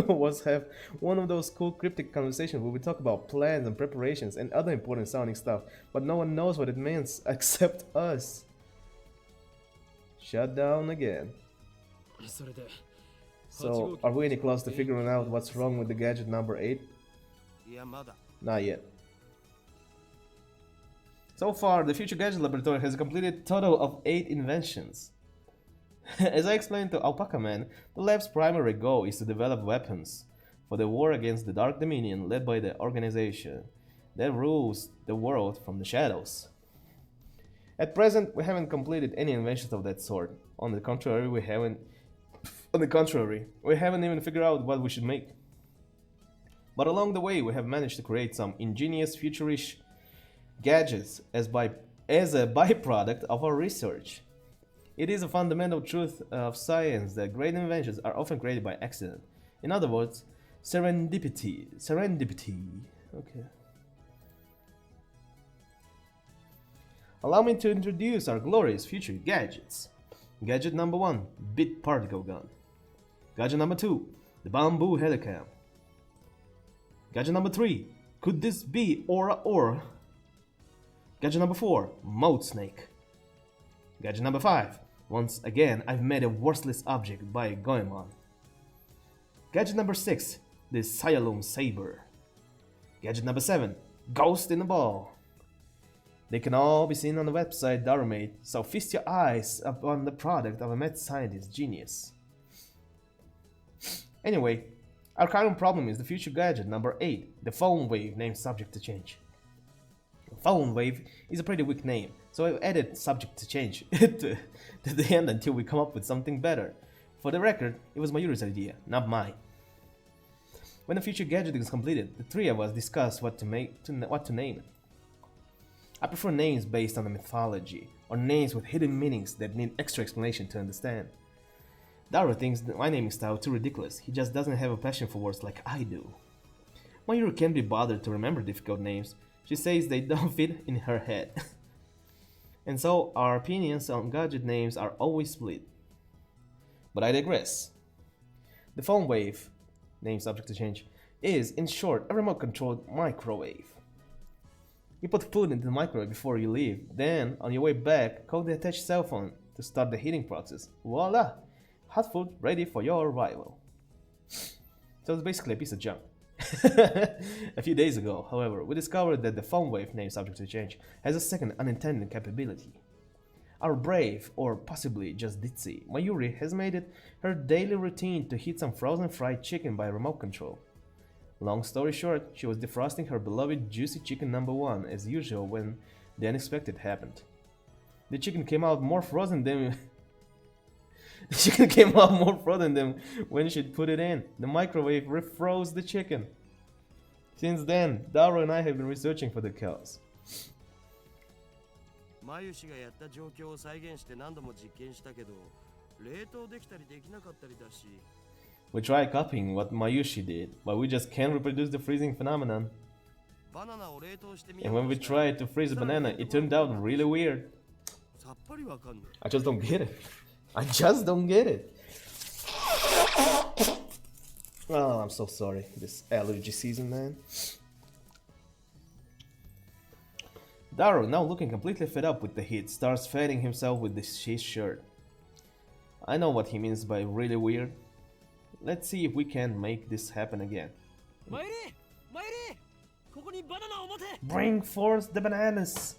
was have one of those cool cryptic conversations where we talk about plans and preparations and other important sounding stuff, but no one knows what it means except us. Shut down again. それで So, are we any close to figuring out what's wrong with the gadget number 8? いや、まだ。 Not yet. So far, the Future Gadget Laboratory has completed a total of 8 inventions. As I explained to Alpaca Man, the lab's primary goal is to develop weapons for the war against the Dark Dominion led by the organization that rules the world from the shadows. At present, we haven't completed any inventions of that sort. On the contrary, we haven't even figured out what we should make. But along the way, we have managed to create some ingenious futurish gadgets as a byproduct of our research. It is a fundamental truth of science that great inventions are often created by accident. In other words, serendipity. Okay. Allow me to introduce our glorious future gadgets. Gadget number 1, Bit Particle Gun. Gadget number 2, the Bamboo Helicam. Gadget number 3, could this be Aura Or? Gadget number 4, Moat Snake. Gadget number 5, once again I've made a worthless object by Goemon. Gadget number 6, the Sialoom Saber. Gadget number 7, Ghost in a Ball. They can all be seen on the website Darumate, so feast your eyes upon the product of a mad scientist genius. Anyway, our current problem is the future gadget number 8, the Phone Wave, named Subject to Change. Phone Wave is a pretty weak name, so I've added Subject to Change to the end until we come up with something better. For the record, it was Mayuri's idea, not mine. When the future gadget is completed, the three of us discuss what to name it. I prefer names based on the mythology, or names with hidden meanings that need extra explanation to understand. Daru thinks that my naming style too ridiculous, he just doesn't have a passion for words like I do. Mayuri can't be bothered to remember difficult names, she says they don't fit in her head. And so our opinions on gadget names are always split. But I digress. The Phone Wave, named Subject to Change, is, in short, a remote-controlled microwave. You put food into the microwave before you leave, then, on your way back, call the attached cell phone to start the heating process. Voila! Hot food ready for your arrival. So it's basically a piece of junk. A few days ago, however, we discovered that the Phone Wave, named Subject to Change, has a second unintended capability. Our brave, or possibly just ditzy, Mayuri has made it her daily routine to heat some frozen fried chicken by remote control. Long story short, she was defrosting her beloved juicy chicken number 1 as usual when the unexpected happened. The chicken came out more frozen than when she'd put it in. The microwave refroze the chicken. Since then, Daru and I have been researching for the cause. マユ氏がやった状況を再現して何度も実験したけど、冷凍できたりできなかったりだし。We tried copying what Mayushi did, but we just can't reproduce the freezing phenomenon. バナナを冷凍してみ And when we tried to freeze a banana, it turned out really weird. さっぱりわかんない。I just don't get it. I just don't get it. Oh, I'm so sorry. This allergy season, man. Daru, now looking completely fed up with the heat, starts fanning himself with his shirt. I know what he means by really weird. Let's see if we can make this happen again. Mayuri! Mayuri! ここにバナナを持て! Bring forth the bananas!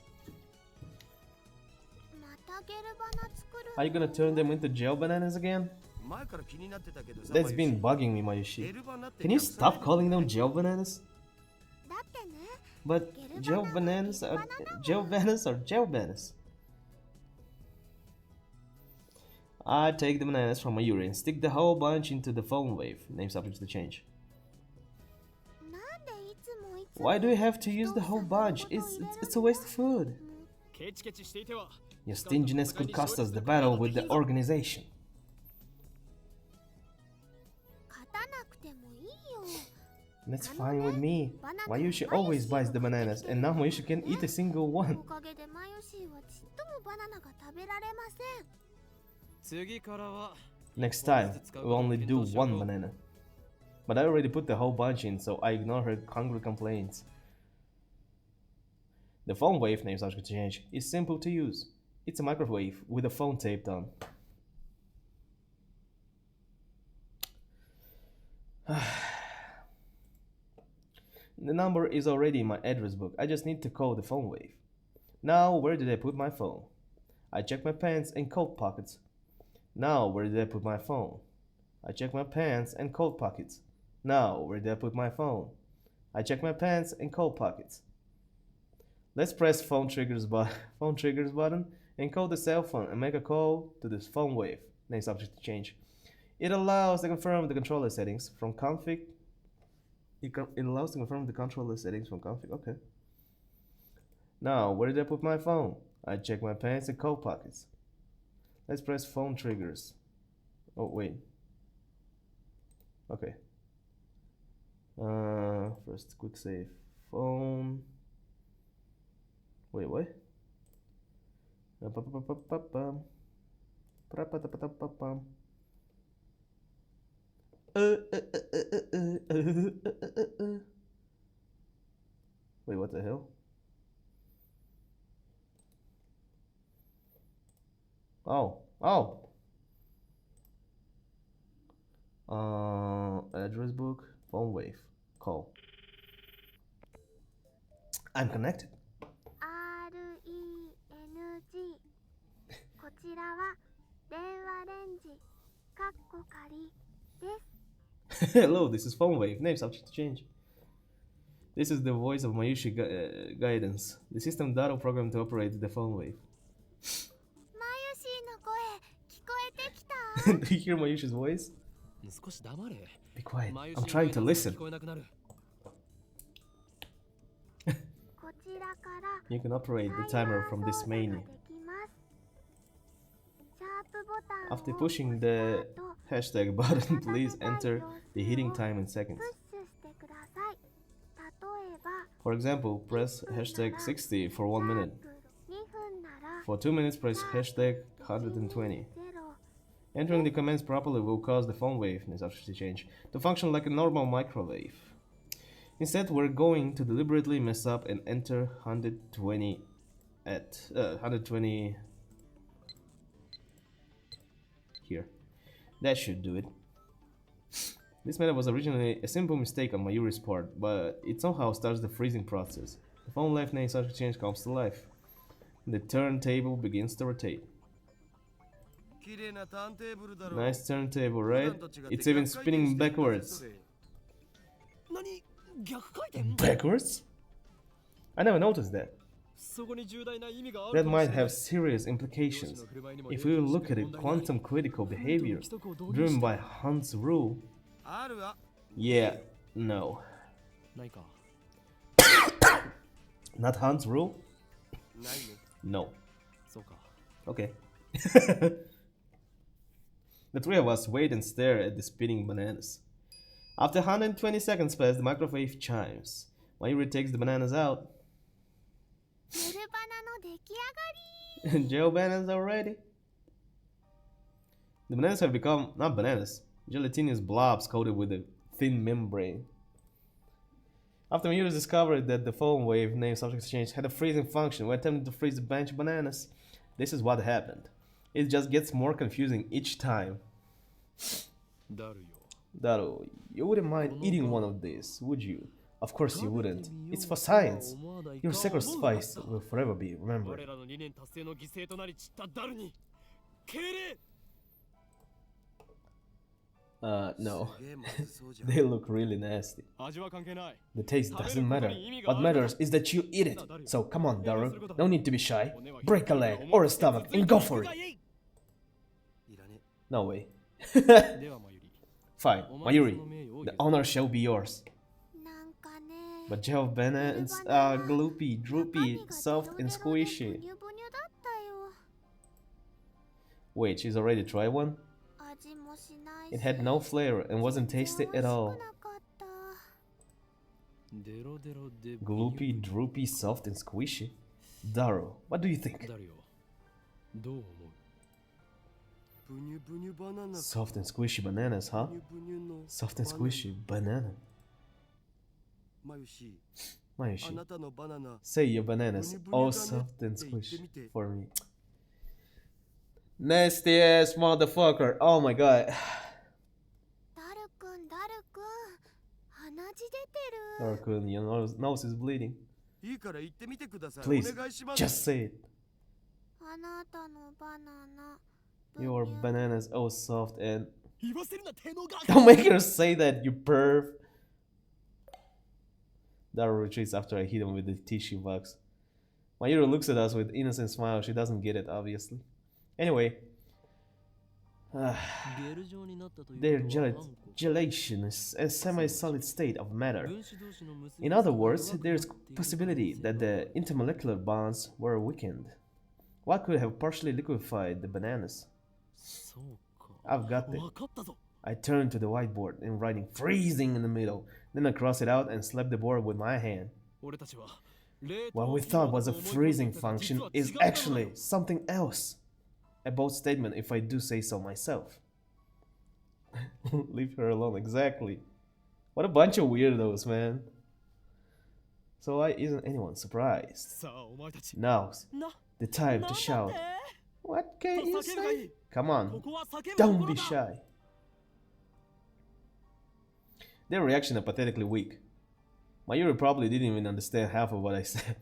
ゲルバナ作る Are you gonna turn them into gel bananas again? 前から気になってたけどさ That's been マユシ bugging me, Mayushi. ゲルバナって Can you 略さない stop calling them gel bananas? だってね But gel bananas are gel bananas or gel bananas. I take the bananas from Mayuri and stick the whole bunch into the foam wave. Name subject to change. なんでいつもいつも Why do you have to use the whole bunch? It's a waste of food. ケチケチしていては Your stinginess could cost us the battle with the organization. 勝たなくてもいいよ That's fine with me. Mayushi always buys the bananas, and now Mayushi can't eat a single お one. かげでマヨシーはちっともバナナが食べられません 次からは Next time, we'll only do one banana. But I already put the whole bunch in, so I ignore her hungry complaints. The phone wave, name subject to change, is simple to use. It's a microwave with a phone taped on. The number is already in my address book. I just need to call the phone wave. Now, where did I put my phone? I check my pants and coat pockets. Now, where did I put my phone? I check my pants and coat pockets. Now, where did I put my phone? I check my pants and coat pockets. Let's press phone triggers button and call the cell phone and make a call to this phone wave. Name subject to change. It allows to confirm the controller settings from config. It allows to confirm the controller settings from config. Okay. Now, where did I put my phone? I check my pants and coat pockets. Let's press phone triggers. Oh, wait. Okay. First, quick save. Phone. Wait, what? Wait, what the hell? Oh. Address book, phone wave, call. I'm connected. RENG こちらは電話レンジかっこ仮です Hello, this is phone wave. Name subject to change. This is the voice of Mayushi guidance. The system data program to operate the phone wave. マユシーの声聞こえてきた Do you hear Mayushi's voice? 少し黙れ Be quiet. マユ I'm シ trying の to 声が listen. 聞こえなくなるこちらから You can operate the timer from this menu. できますシャープボタンを After pushing the hashtag button, please enter the heating time in seconds. プッシュしてください例えば For example, press hashtag 60 for 1 minute. 2分なら For 2 minutes, press hashtag 120. Entering the commands properly will cause the phone wave to change to function like a normal microwave. Instead, we're going to deliberately mess up and enter 120 at 120 here. That should do it. This method was originally a simple mistake on Mayuri's part, but it somehow starts the freezing process. The phone left name subject change comes to life. The turntable begins to rotate. 綺麗なターンテーブルだろ Nice turntable, right? It's even spinning backwards. 何逆回転 Backwards? I never noticed that. そこに重大な意味がある That かもし might れない have serious implications. If we look at it, quantum critical behavior driven by Hunt's rule. あるわ Yeah, no. ないか Not Hunt's rule? ないね No. そうか Okay. The three of us wait and stare at the spinning bananas. After 120 seconds pass, the microwave chimes. Mayuri takes the bananas out. ゲルバナの出来上がり Gel bananas are ready. The bananas have become not bananas, gelatinous blobs coated with a thin membrane. After Mayuri discovered that the phone wave name subject change had a freezing function, we attempted to freeze a bunch of bananas. This is what happened. It just gets more confusing each time. だるよ Daro, you wouldn't mind eating one of these, would you? Of course you wouldn't. It's for science. Your sacrifice will forever be remembered. 我らの理念達成の犠牲となり散ったダルに敬礼 No. すげえまずそうじゃん They look really nasty. 味は関係ない The taste doesn't matter. What matters is that you eat it. So come on, Daru. No need to be shy. Break a leg or a stomach and go for it. いらね No way. ではマユリ Fine, お前にそ Mayuri. の名誉を The honor shall be yours. なんかね But gel bananas are gloopy, droopy, soft, and ブ squishy. ニュブニュだったよ Wait, she's already tried one? 味もしないし It had no flavor and wasn't tasty at all. 美味しくなかった デロデロで Gloopy, droopy, soft, and squishy? Daru, what do you think? ダルよどう思うブニュブニュバナナ Soft and squishy bananas, huh? ブニュブニュの Soft and squishy banana. マユシあ Mayushi, なたのバナナ say your bananas all soft and squishy for me. Nasty ass motherfucker. Oh my god. ダルくん鼻血出てる Daru-kun, your nose is bleeding. いいから言ってみてください Please, お願いします just say it. あなたのバナナ Your ブニュ bananas all soft and 言わせるな手のが don't make her say that, you perv. Daru retreats after I hit him with the tissue box. Mayuri looks at us with innocent smile. She doesn't get it, obviously. Anyway, ゲル状になったという they're ことはあんこ gelatinous, a semi-solid state of matter. 分子同士の結び In つき other が words, 弱くな there's っている possibility that the intermolecular bonds were weakened. What could have partially liquefied the bananas? そうか I've got it. わかったぞ I turned to the whiteboard and writing freezing in the middle. Then I crossed it out and slapped the board with my hand. 俺たちは冷凍 What we 機能 thought was a だと思い込んでい freezing たが function 実は is 違ったのだ actually something else. A bold statement if I do say so myself. Leave her alone, exactly. What a bunch of weirdos, man. So why isn't anyone surprised? さあお前たち Now's な the time なん to だ shout. って What can と you 叫ぶがい say? い Come こ on, こは叫ぶと don't ころ be だ shy. Their reaction are pathetically weak. Mayuri probably didn't even understand half of what I said.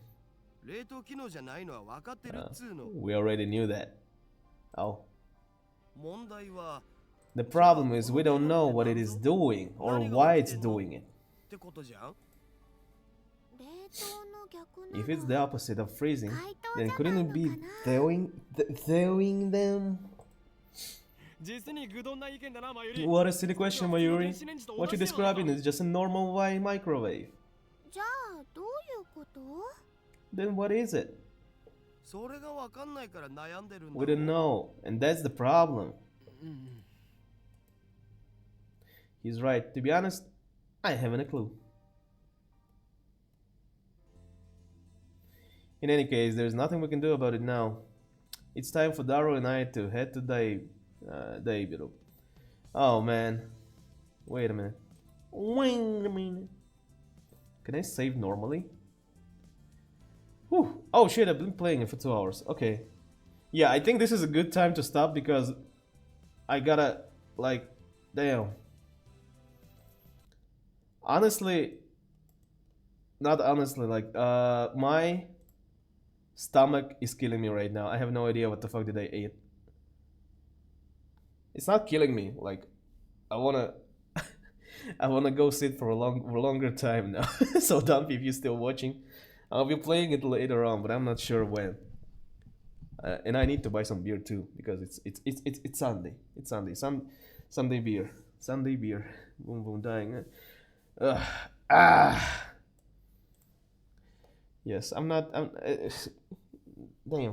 冷凍機能じゃないのは分かってるっつうの We already knew that. Oh. 問題は The problem is we don't know what it is doing or why it's doing it. ってことじゃん冷凍の逆な If it's の the opposite of freezing, 解凍 then じゃ couldn't ない it の be かな thawing them? 実に愚鈍な意見だなマユリ What a silly question, Mayuri. What you're describing is just a normal white microwave. じゃあどういうこと Then what is it? それが分かんないから悩んでるんだ We don't know, and that's the problem. うん He's right. To be honest, I haven't a clue. In any case, there's nothing we can do about it now. It's time for Daru and I to head to Daibiro. Oh man. Wait a minute. Wait a minute. Can I save normally? Whew. Oh shit, I've been playing it for 2 hours. Okay. Yeah, I think this is a good time to stop because I gotta, like, damn. Honestly, not honestly, like, my stomach is killing me right now. I have no idea what the fuck did I eat. It's not killing me, like, I wanna I wanna go sit for a longer time now. So Dumpy, if you're still watching, I'll be playing it later on, but I'm not sure when. And I need to buy some beer too because it's Sunday. It's Sunday. Sunday beer. Sunday beer. Boom boom dying. Yes, I'm not.